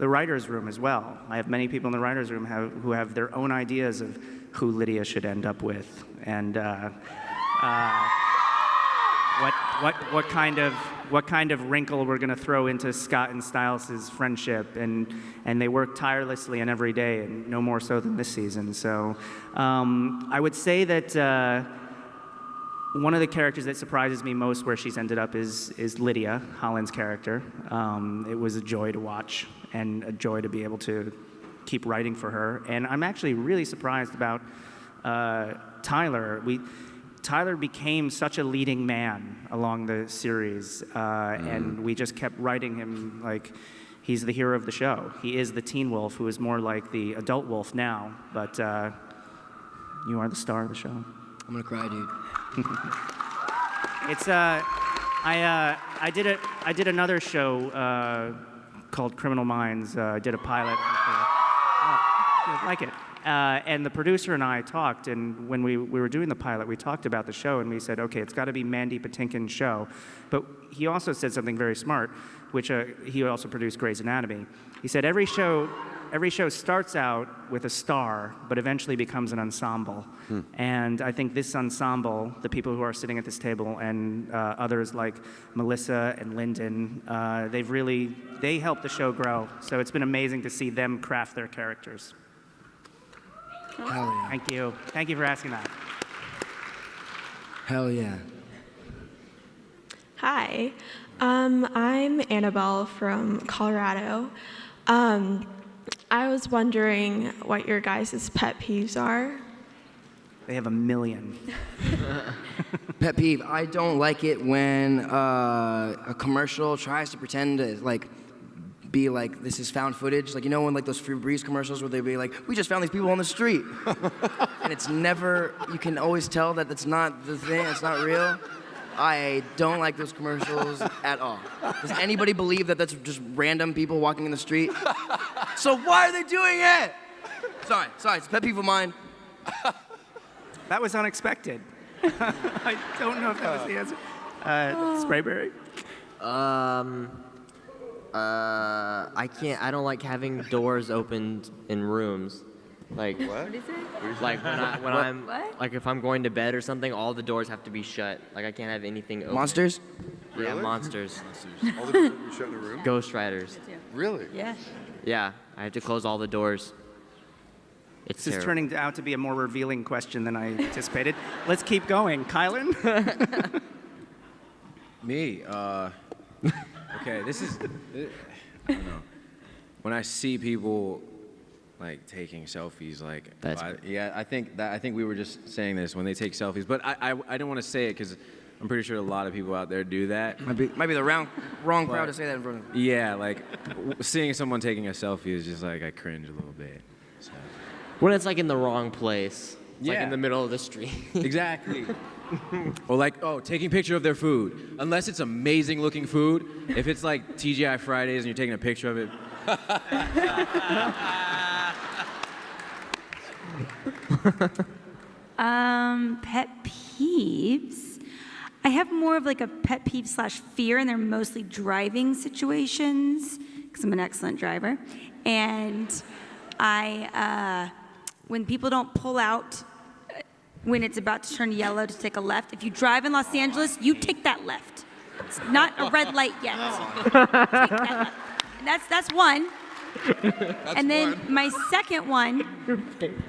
Speaker 3: writer's room as well. I have many people in the writer's room who have their own ideas of who Lydia should end up with, and what kind of wrinkle we're going to throw into Scott and Stiles' friendship, and they work tirelessly and every day, and no more so than this season. So I would say that one of the characters that surprises me most where she's ended up is Lydia, Holland's character. It was a joy to watch and a joy to be able to keep writing for her. And I'm actually really surprised about Tyler. Tyler became such a leading man along the series, and we just kept writing him like he's the hero of the show. He is the teen wolf who is more like the adult wolf now, but you are the star of the show.
Speaker 2: I'm gonna cry, dude.
Speaker 3: It's I did another show called Criminal Minds. I did a pilot. I like it. And the producer and I talked, and when we were doing the pilot, we talked about the show, and we said, okay, it's got to be Mandy Patinkin's show. But he also said something very smart, which he also produced Grey's Anatomy. He said every show starts out with a star, but eventually becomes an ensemble. And I think this ensemble, the people who are sitting at this table, and others like Melissa and Lyndon, they helped the show grow. So it's been amazing to see them craft their characters.
Speaker 2: Hell yeah.
Speaker 3: Thank you. Thank you for asking that.
Speaker 2: Hell yeah.
Speaker 11: Hi, I'm Annabelle from Colorado. I was wondering what your guys' pet peeves are.
Speaker 3: They have a million.
Speaker 2: Pet peeve, I don't like it when a commercial tries to pretend to be like, this is found footage. Like, you know when those Febreze commercials where they be like, we just found these people on the street. And it's never, you can always tell that that's not the thing, it's not real. I don't like those commercials at all. Does anybody believe that that's just random people walking in the street? So why are they doing it? Sorry, it's a pet peeve of mine.
Speaker 3: That was unexpected. I don't know if that was the answer. Sprayberry?
Speaker 7: I don't like having doors opened in rooms. Like
Speaker 8: What?
Speaker 7: is it? Like when I'm like if I'm going to bed or something, all the doors have to be shut. Like I can't have anything open.
Speaker 2: Monsters?
Speaker 7: Yeah,
Speaker 8: Really?
Speaker 7: monsters.
Speaker 8: All the doors you shut in a room?
Speaker 7: Ghost riders.
Speaker 8: Really?
Speaker 7: Yeah. Yeah, I have to close all the doors. It's
Speaker 3: This is
Speaker 7: terrible.
Speaker 3: turning out to be a more revealing question than I anticipated. Let's keep going. Kylan?
Speaker 6: Me, okay, this is, I don't know. When I see people like taking selfies, like
Speaker 7: That's-
Speaker 6: I think we were just saying this when they take selfies, but I didn't want to say it because I'm pretty sure a lot of people out there do that.
Speaker 2: Might be the wrong crowd to say that in front of.
Speaker 6: Yeah, like seeing someone taking a selfie is just like I cringe a little bit. So.
Speaker 7: When it's like in the wrong place. It's like
Speaker 6: Yeah.
Speaker 7: in the middle of the street.
Speaker 6: Exactly. Or like, taking a picture of their food. Unless it's amazing looking food. If it's like TGI Fridays and you're taking a picture of it.
Speaker 4: Pet peeves. I have more of like a pet peeve / fear, and they're mostly driving situations because I'm an excellent driver. And when people don't pull out when it's about to turn yellow to take a left, if you drive in Los Angeles, you take that left. It's not a red light yet. Take that left. And that's one. And then my second one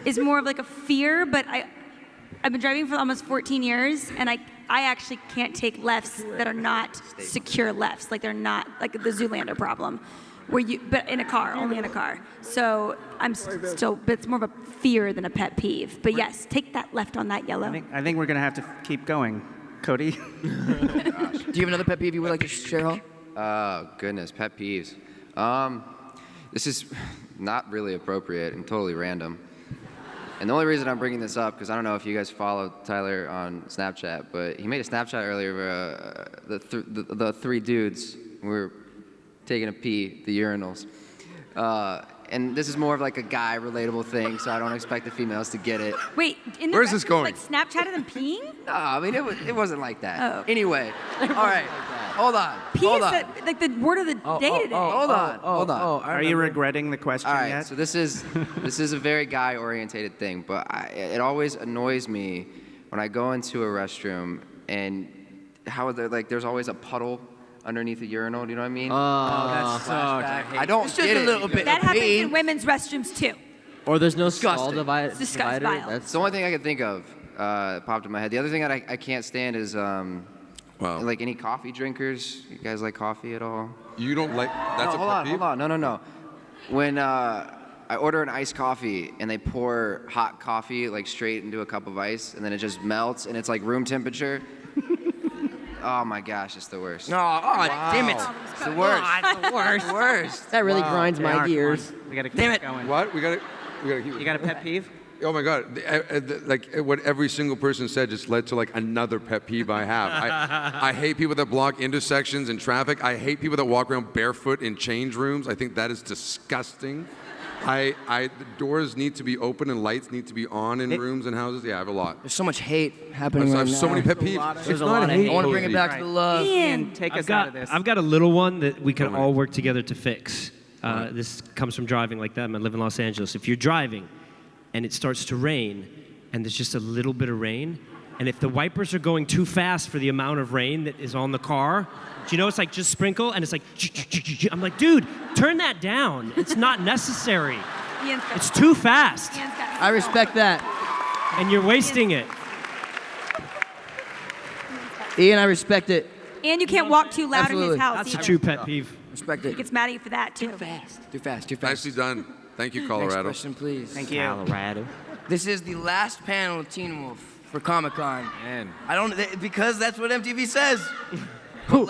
Speaker 4: is more of like a fear, but I've been driving for almost 14 years, and I actually can't take lefts that are not secure lefts, like they're not like the Zoolander problem, but in a car, only in a car. So I'm still, but it's more of a fear than a pet peeve. But yes, take that left on that yellow.
Speaker 3: I think we're gonna have to keep going. Cody.
Speaker 2: Do you have another pet peeve you would like to share, Hall?
Speaker 5: Oh, goodness, pet peeves. This is not really appropriate and totally random. And the only reason I'm bringing this up, because I don't know if you guys follow Tyler on Snapchat, but he made a Snapchat earlier of the three dudes. We were taking a pee, the urinals. And this is more of like a guy relatable thing, so I don't expect the females to get it.
Speaker 4: Wait, in the
Speaker 5: Where's this
Speaker 4: restroom,
Speaker 5: going?
Speaker 4: like Snapchatted and peeing?
Speaker 5: No, I mean, it wasn't like that.
Speaker 4: Oh, okay.
Speaker 5: Anyway, all right, hold on.
Speaker 4: Pee
Speaker 5: hold
Speaker 4: is
Speaker 5: on.
Speaker 4: like the word of the day today.
Speaker 5: Hold on.
Speaker 3: Are you regretting the question
Speaker 5: All right,
Speaker 3: yet?
Speaker 5: so this is a very guy-orientated thing, but it always annoys me when I go into a restroom and how there's always a puddle underneath a urinal. Do you know what I mean?
Speaker 6: That sucks.
Speaker 5: I don't
Speaker 2: It's just
Speaker 5: get
Speaker 2: a
Speaker 5: it.
Speaker 2: little bit
Speaker 4: That
Speaker 2: of
Speaker 4: happens
Speaker 2: pee.
Speaker 4: in women's restrooms too.
Speaker 7: Or there's no
Speaker 2: Disgusting.
Speaker 7: stall divider.
Speaker 4: Disgust vile.
Speaker 5: It's the only thing I can think of popped in my head. The other thing that I can't stand is like any coffee drinkers. You guys like coffee at all?
Speaker 8: You don't like that's
Speaker 5: No,
Speaker 8: a pet peeve?
Speaker 5: hold on. No. When I order an iced coffee and they pour hot coffee like straight into a cup of ice and then it just melts and it's like room temperature. Oh my gosh, it's the worst.
Speaker 2: Damn it.
Speaker 5: It's the worst.
Speaker 7: It's the worst.
Speaker 5: Worst.
Speaker 7: That really grinds
Speaker 3: They
Speaker 7: my
Speaker 3: are.
Speaker 7: gears.
Speaker 3: Come on. We gotta keep
Speaker 2: Damn it.
Speaker 3: going.
Speaker 8: What? We gotta keep.
Speaker 3: You got a pet peeve?
Speaker 8: Oh my God! Like what every single person said just led to like another pet peeve I have. I hate people that block intersections in traffic. I hate people that walk around barefoot in change rooms. I think that is disgusting. The doors need to be open and lights need to be on in rooms and houses. Yeah, I have a lot.
Speaker 2: There's so much hate happening
Speaker 8: I
Speaker 2: right
Speaker 8: have
Speaker 2: now.
Speaker 8: so many pet peeves.
Speaker 7: There's a lot of hate.
Speaker 2: I want to bring it back to the love.
Speaker 3: Ian, take us out of this.
Speaker 9: I've got a little one that we can all work together to fix. This comes from driving like that. I live in Los Angeles. If you're driving and it starts to rain and there's just a little bit of rain, and if the wipers are going too fast for the amount of rain that is on the car, do you know it's like just sprinkle and it's like, I'm like, dude, turn that down. It's not necessary. It's too fast.
Speaker 2: I respect that.
Speaker 9: And you're wasting it.
Speaker 2: Ian, I respect it.
Speaker 4: And you can't walk too loud in
Speaker 2: Absolutely.
Speaker 4: his house
Speaker 9: That's a
Speaker 4: either.
Speaker 9: true pet peeve.
Speaker 2: Respect
Speaker 4: He
Speaker 2: it.
Speaker 4: gets mad at you for that too.
Speaker 2: Too fast.
Speaker 8: Nicely done. Thank you,
Speaker 2: Next
Speaker 8: Colorado.
Speaker 2: question, please.
Speaker 3: Thank you.
Speaker 7: Colorado.
Speaker 2: This is the last panel of Teen Wolf for Comic-Con.
Speaker 6: Man.
Speaker 2: I don't, because that's what MTV says. But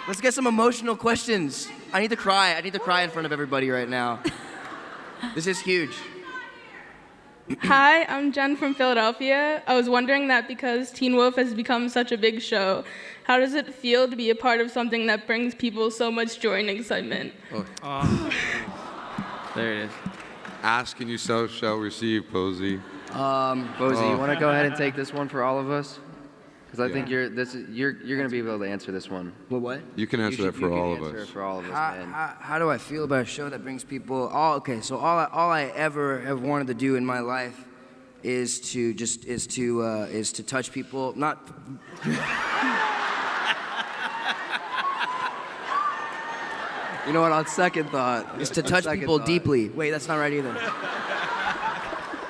Speaker 2: let's get some emotional questions. I need to cry. I need to cry in front of everybody right now. This is huge.
Speaker 13: Hi, I'm Jen from Philadelphia. I was wondering that because Teen Wolf has become such a big show, how does it feel to be a part of something that brings people so much joy and excitement?
Speaker 7: There it is.
Speaker 8: Ask and you shall receive, Posey.
Speaker 5: Posey, you want to go ahead and take this one for all of us? Because I think you're going to be able to answer this one.
Speaker 2: What?
Speaker 8: You can answer that for all of us.
Speaker 5: For all of us, man.
Speaker 2: How do I feel about a show that brings people? So all I ever have wanted to do in my life is to touch people. Not.
Speaker 5: You know what? On second thought,
Speaker 2: Is to touch people deeply. Wait, that's not right either.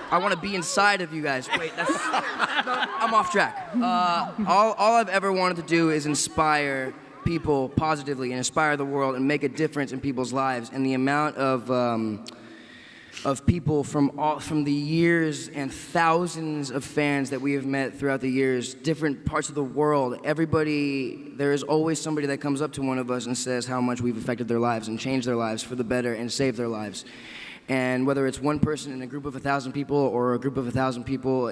Speaker 2: I want to be inside of you guys. Wait, no, I'm off track. All I've ever wanted to do is inspire people positively and inspire the world and make a difference in people's lives. And the amount of of people from the years and thousands of fans that we have met throughout the years, different parts of the world. There is always somebody that comes up to one of us and says how much we've affected their lives and changed their lives for the better and saved their lives. And whether it's one person in a group of 1,000 people or a group of 1,000 people,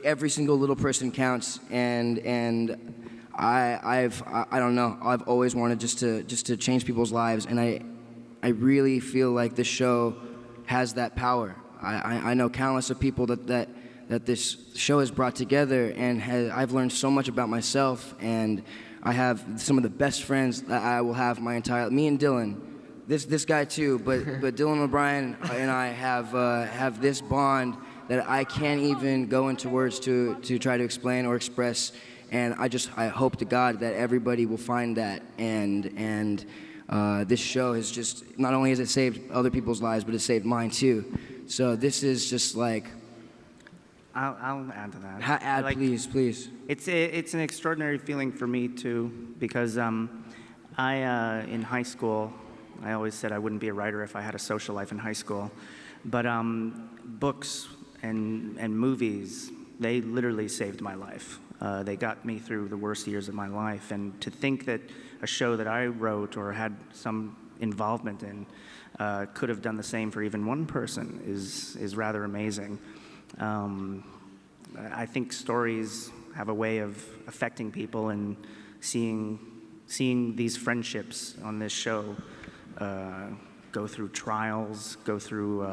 Speaker 2: every single little person counts. And I don't know. I've always wanted just to change people's lives, and I really feel like this show has that power. I know countless of people that this show has brought together, and I've learned so much about myself, and I have some of the best friends that I will have me and Dylan, this guy too, but Dylan O'Brien and I have this bond that I can't even go into words to try to explain or express, and I hope to God that everybody will find that, and this show has just, not only has it saved other people's lives, but it saved mine too. So this is just like...
Speaker 3: I'll add to that.
Speaker 2: Please.
Speaker 3: It's an extraordinary feeling for me too, because in high school, I always said I wouldn't be a writer if I had a social life in high school. But books and movies, they literally saved my life. They got me through the worst years of my life. And to think that a show that I wrote or had some involvement in could have done the same for even one person is rather amazing. I think stories have a way of affecting people, and seeing these friendships on this show go through trials, go through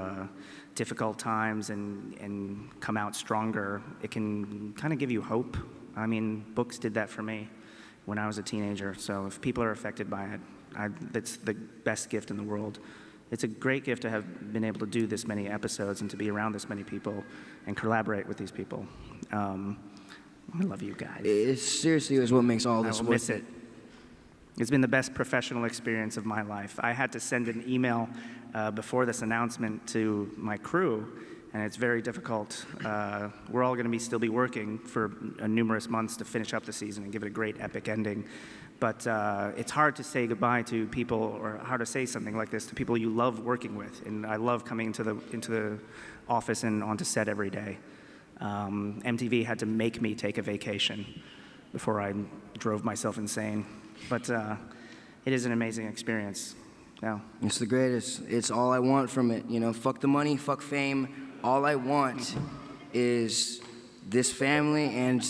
Speaker 3: difficult times, and come out stronger, it can kind of give you hope. I mean, books did that for me when I was a teenager. So if people are affected by it, that's the best gift in the world. It's a great gift to have been able to do this many episodes and to be around this many people and collaborate with these people. I love you guys.
Speaker 2: It seriously is what makes all this
Speaker 3: worth
Speaker 2: worth
Speaker 3: it. It's been the best professional experience of my life. I had to send an email before this announcement to my crew, and it's very difficult. We're all going to still be working for numerous months to finish up the season and give it a great epic ending. But it's hard to say goodbye to people, or hard to say something like this to people you love working with. And I love coming into the office and onto set every day. MTV had to make me take a vacation before I drove myself insane. But it is an amazing experience. Yeah.
Speaker 2: It's the greatest. It's all I want from it. You know, fuck the money, fuck fame. All I want is this family, and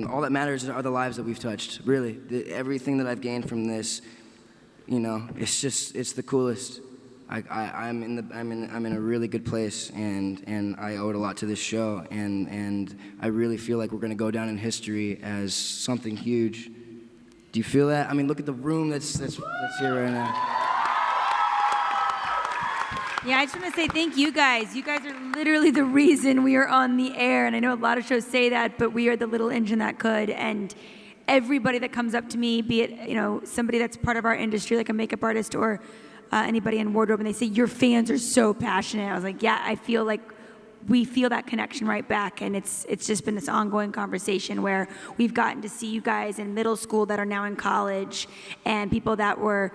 Speaker 2: all that matters are the lives that we've touched. Really, everything that I've gained from this, you know, it's the coolest. I'm in a really good place, and I owe it a lot to this show, and I really feel like we're gonna go down in history as something huge. Do you feel that? I mean, look at the room that's here right now.
Speaker 4: Yeah, I just want to say thank you guys. You guys are literally the reason we are on the air. And I know a lot of shows say that, but we are the little engine that could. And everybody that comes up to me, be it, you know, somebody that's part of our industry, like a makeup artist or anybody in wardrobe, and they say, your fans are so passionate. I was like, yeah, I feel like we feel that connection right back. And it's just been this ongoing conversation where we've gotten to see you guys in middle school that are now in college, and people that were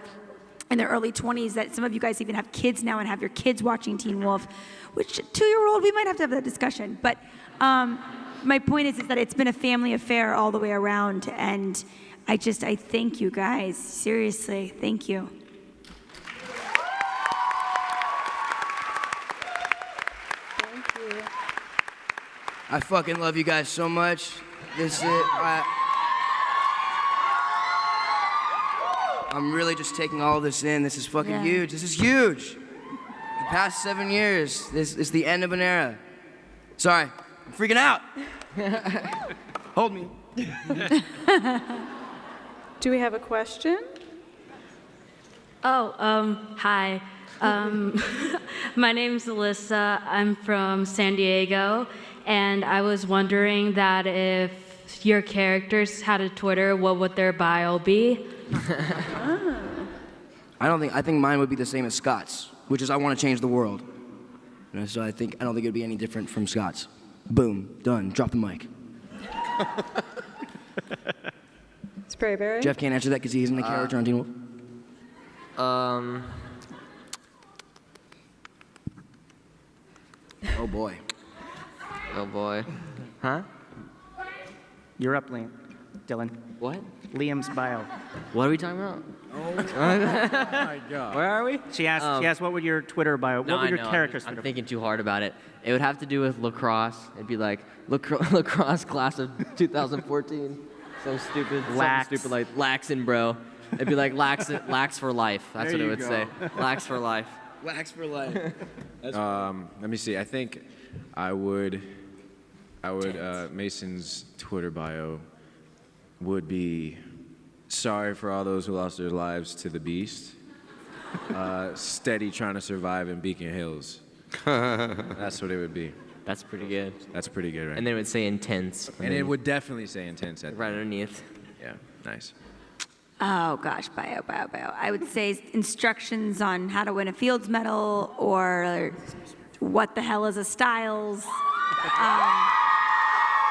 Speaker 4: in their early 20s, that some of you guys even have kids now and have your kids watching Teen Wolf, which 2-year-old, we might have to have that discussion. But my point is that it's been a family affair all the way around, and I thank you guys. Seriously, thank you.
Speaker 1: Thank you.
Speaker 2: I fucking love you guys so much. This is it. I'm really just taking all this in. This is fucking huge. This is huge. The past 7 years, this is the end of an era. Sorry, I'm freaking out. Hold me.
Speaker 1: Do we have a question?
Speaker 14: Hi. My name's Alyssa. I'm from San Diego, and I was wondering that if your characters had a Twitter, what would their bio be?
Speaker 2: I think mine would be the same as Scott's, which is I want to change the world. You know, so I don't think it'd be any different from Scott's. Boom, done. Drop the mic.
Speaker 1: Sprayberry?
Speaker 2: Jeff can't answer that because he isn't a character on Teen Wolf. Oh boy.
Speaker 7: Oh boy. Huh?
Speaker 3: You're up, Liam. Dylan.
Speaker 7: What?
Speaker 3: Liam's bio.
Speaker 7: What are we talking about?
Speaker 6: Oh my God.
Speaker 7: Where are we?
Speaker 3: She asked, what would your Twitter bio, what would your character's
Speaker 7: I'm
Speaker 3: Twitter
Speaker 7: thinking too hard about it. It would have to do with lacrosse. It'd be like lacrosse class of 2014. So stupid.
Speaker 3: Lax.
Speaker 7: Something stupid like Laxin, bro. It'd be like lax for life. That's
Speaker 3: There
Speaker 7: what it
Speaker 3: you
Speaker 7: would
Speaker 3: go.
Speaker 7: say. Lax for life.
Speaker 2: Wax for life.
Speaker 6: Let me see. I think I would Mason's Twitter bio would be sorry for all those who lost their lives to the beast. Steady trying to survive in Beacon Hills. That's what it would be.
Speaker 7: That's pretty good.
Speaker 6: That's pretty good, right?
Speaker 7: And then it would say intense.
Speaker 6: And it would definitely say intense at
Speaker 7: right underneath.
Speaker 6: Yeah, nice.
Speaker 4: Oh gosh, bio. I would say instructions on how to win a Fields medal or what the hell is a Styles.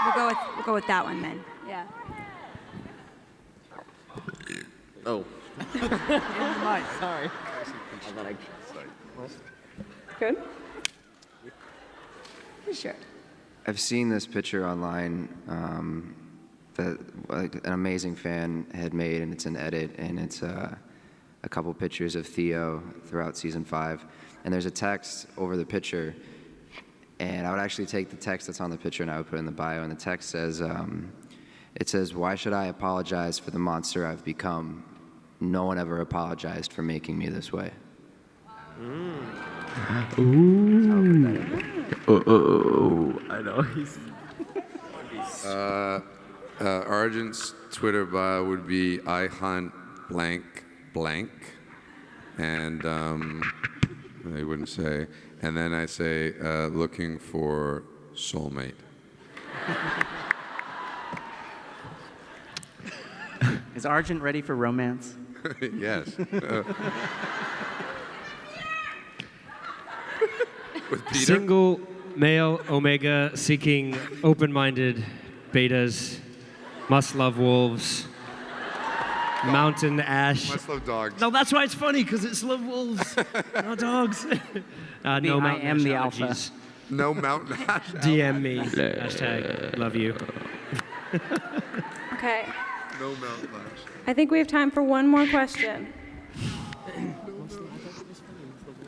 Speaker 4: We'll go with that one then. Yeah.
Speaker 7: Oh. Sorry.
Speaker 1: Good.
Speaker 4: Sure.
Speaker 5: I've seen this picture online that like an amazing fan had made, and it's an edit, and it's a couple pictures of Theo throughout season 5, and there's a text over the picture, and I would actually take the text that's on the picture and I would put it in the bio, and the text says, it says, "Why should I apologize for the monster I've become? No one ever apologized for making me this way."
Speaker 7: Oh, I know. He's
Speaker 8: Argent's Twitter bio would be I hunt blank blank, and they wouldn't say. And then I say looking for soulmate.
Speaker 3: Is Argent ready for romance?
Speaker 8: Yes. With Peter?
Speaker 9: Single male omega seeking open-minded betas, must love wolves, mountain ash.
Speaker 8: Must love dogs.
Speaker 9: No, that's why it's funny, because it's love wolves, not dogs. No mountain
Speaker 3: I am
Speaker 9: ash
Speaker 3: the
Speaker 9: allergies.
Speaker 3: alpha.
Speaker 8: No mountain ash.
Speaker 9: DM me. Hashtag love you.
Speaker 1: Okay.
Speaker 8: No mountain ash.
Speaker 1: I think we have time for one more question.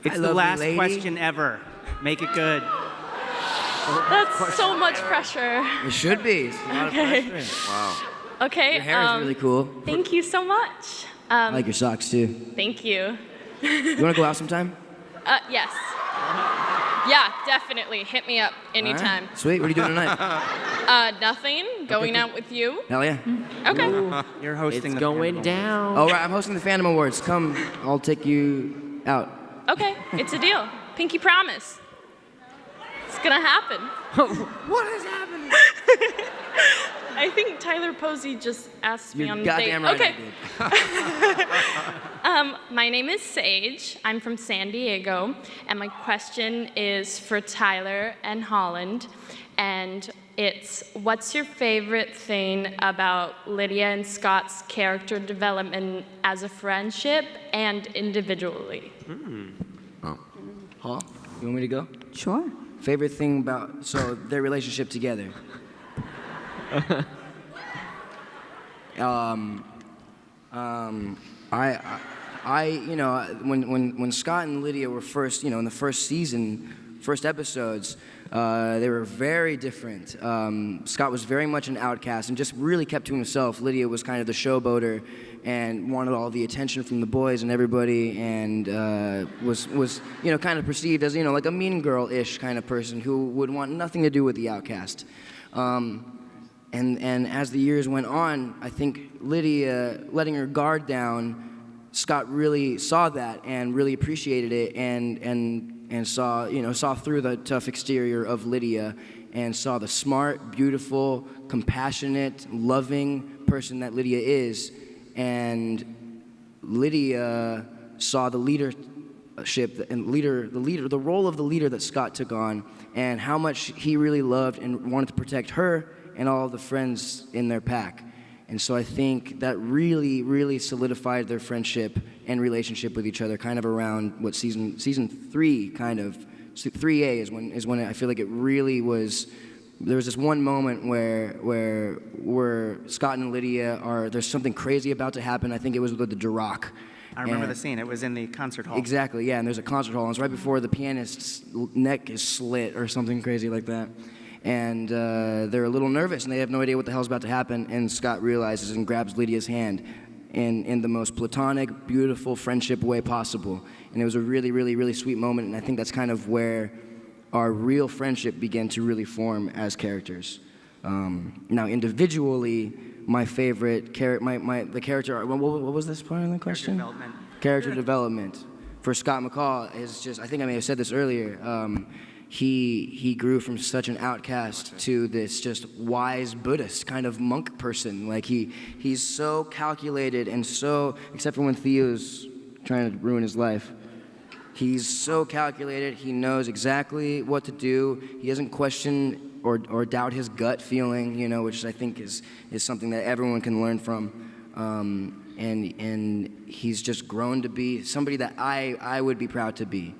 Speaker 3: It's the
Speaker 2: love you,
Speaker 3: last
Speaker 2: lady.
Speaker 3: question ever. Make it good.
Speaker 10: That's so much pressure.
Speaker 2: It should be. It's a lot of
Speaker 10: Okay.
Speaker 2: pressure.
Speaker 8: Wow.
Speaker 10: Okay.
Speaker 2: Your hair is really cool.
Speaker 10: Thank you so much.
Speaker 2: I like your socks too.
Speaker 10: Thank you.
Speaker 2: You want to go out sometime?
Speaker 10: Yes. Yeah, definitely. Hit me up anytime.
Speaker 2: All right. Sweet. What are you doing tonight?
Speaker 10: Nothing. Going out with you.
Speaker 2: Hell yeah.
Speaker 10: Okay.
Speaker 3: You're hosting
Speaker 7: It's
Speaker 3: the
Speaker 7: going
Speaker 3: Fandom
Speaker 7: down.
Speaker 2: Oh, right. I'm hosting the Fandom Awards. Come. I'll take you out.
Speaker 10: Okay. It's a deal. Pinky promise. It's gonna happen.
Speaker 2: What is happening?
Speaker 10: I think Tyler Posey just asked me
Speaker 2: You're
Speaker 10: on the
Speaker 2: goddamn
Speaker 10: date.
Speaker 2: right
Speaker 10: Okay.
Speaker 2: I did.
Speaker 10: My name is Sage. I'm from San Diego, and my question is for Tyler and Holland. And it's, what's your favorite thing about Lydia and Scott's character development as a friendship and individually?
Speaker 8: Oh.
Speaker 2: Huh? You want me to go?
Speaker 4: Sure.
Speaker 2: Favorite thing about their relationship together. When Scott and Lydia were first, in the first season, first episodes, they were very different. Scott was very much an outcast and just really kept to himself. Lydia was kind of the showboater and wanted all the attention from the boys and everybody, and was kind of perceived as like a mean girl-ish kind of person who would want nothing to do with the outcast. And as the years went on, I think Lydia letting her guard down, Scott really saw that and really appreciated it, and saw through the tough exterior of Lydia and saw the smart, beautiful, compassionate, loving person that Lydia is. And Lydia saw the leadership and the role of the leader that Scott took on, and how much he really loved and wanted to protect her and all of the friends in their pack. And so I think that really, really solidified their friendship and relationship with each other, kind of around what season 3 kind of So 3A is when I feel like it really was. There was this one moment where Scott and Lydia there's something crazy about to happen. I think it was with the Duroc.
Speaker 3: I remember the scene. It was in the concert hall.
Speaker 2: Exactly, yeah, and there's a concert hall, and it's right before the pianist's neck is slit or something crazy like that. And they're a little nervous, and they have no idea what the hell's about to happen, and Scott realizes and grabs Lydia's hand in the most platonic, beautiful friendship way possible. And it was a really, really, really sweet moment, and I think that's kind of where our real friendship began to really form as characters. Now, individually, my favorite the character. What was this part of the question? Character development for Scott McCall is just. I think I may have said this earlier. He grew from such an outcast to this just wise Buddhist kind of monk person. Like he's so calculated and so, except for when Theo's trying to ruin his life. He's so calculated. He knows exactly what to do. He doesn't question or doubt his gut feeling, which I think is something that everyone can learn from. And he's just grown to be somebody that I would be proud to be.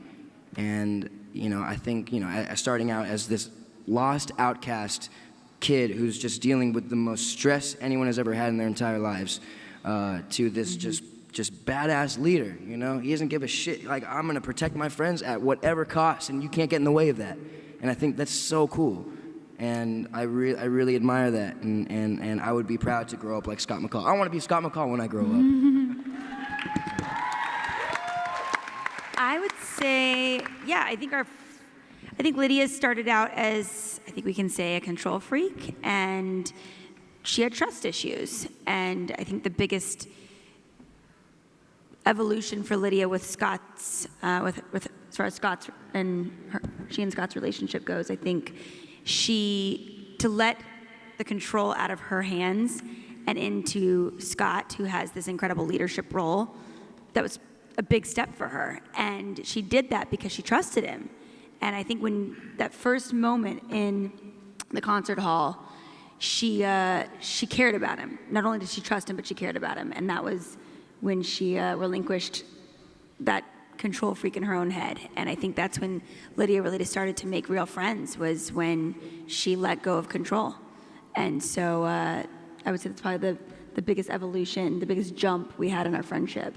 Speaker 2: And I think starting out as this lost outcast kid who's just dealing with the most stress anyone has ever had in their entire lives, to this just badass leader. He doesn't give a shit. Like, I'm gonna protect my friends at whatever cost, and you can't get in the way of that. And I think that's so cool. And I really admire that, and I would be proud to grow up like Scott McCall. I want to be Scott McCall when I grow up.
Speaker 4: I would say, yeah, I think Lydia started out as, I think we can say, a control freak, and she had trust issues. And I think the biggest evolution for Lydia with Scott's, with as far as Scott's and she and Scott's relationship goes, I think to let the control out of her hands and into Scott, who has this incredible leadership role, that was a big step for her. And she did that because she trusted him. And I think when that first moment in the concert hall, she cared about him. Not only did she trust him, but she cared about him. And that was when she relinquished that control freak in her own head. And I think that's when Lydia really started to make real friends, was when she let go of control. And so I would say that's probably the biggest evolution, the biggest jump we had in our friendship,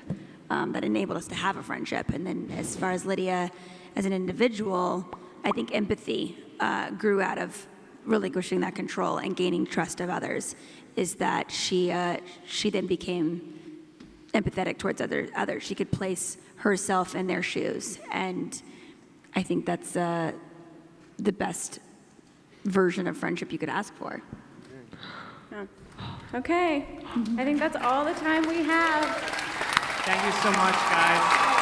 Speaker 4: that enabled us to have a friendship. And then as far as Lydia as an individual, I think empathy grew out of relinquishing that control and gaining trust of others, is that she then became empathetic towards others. She could place herself in their shoes. And I think that's the best version of friendship you could ask for.
Speaker 1: Okay, I think that's all the time we have.
Speaker 3: Thank you so much, guys.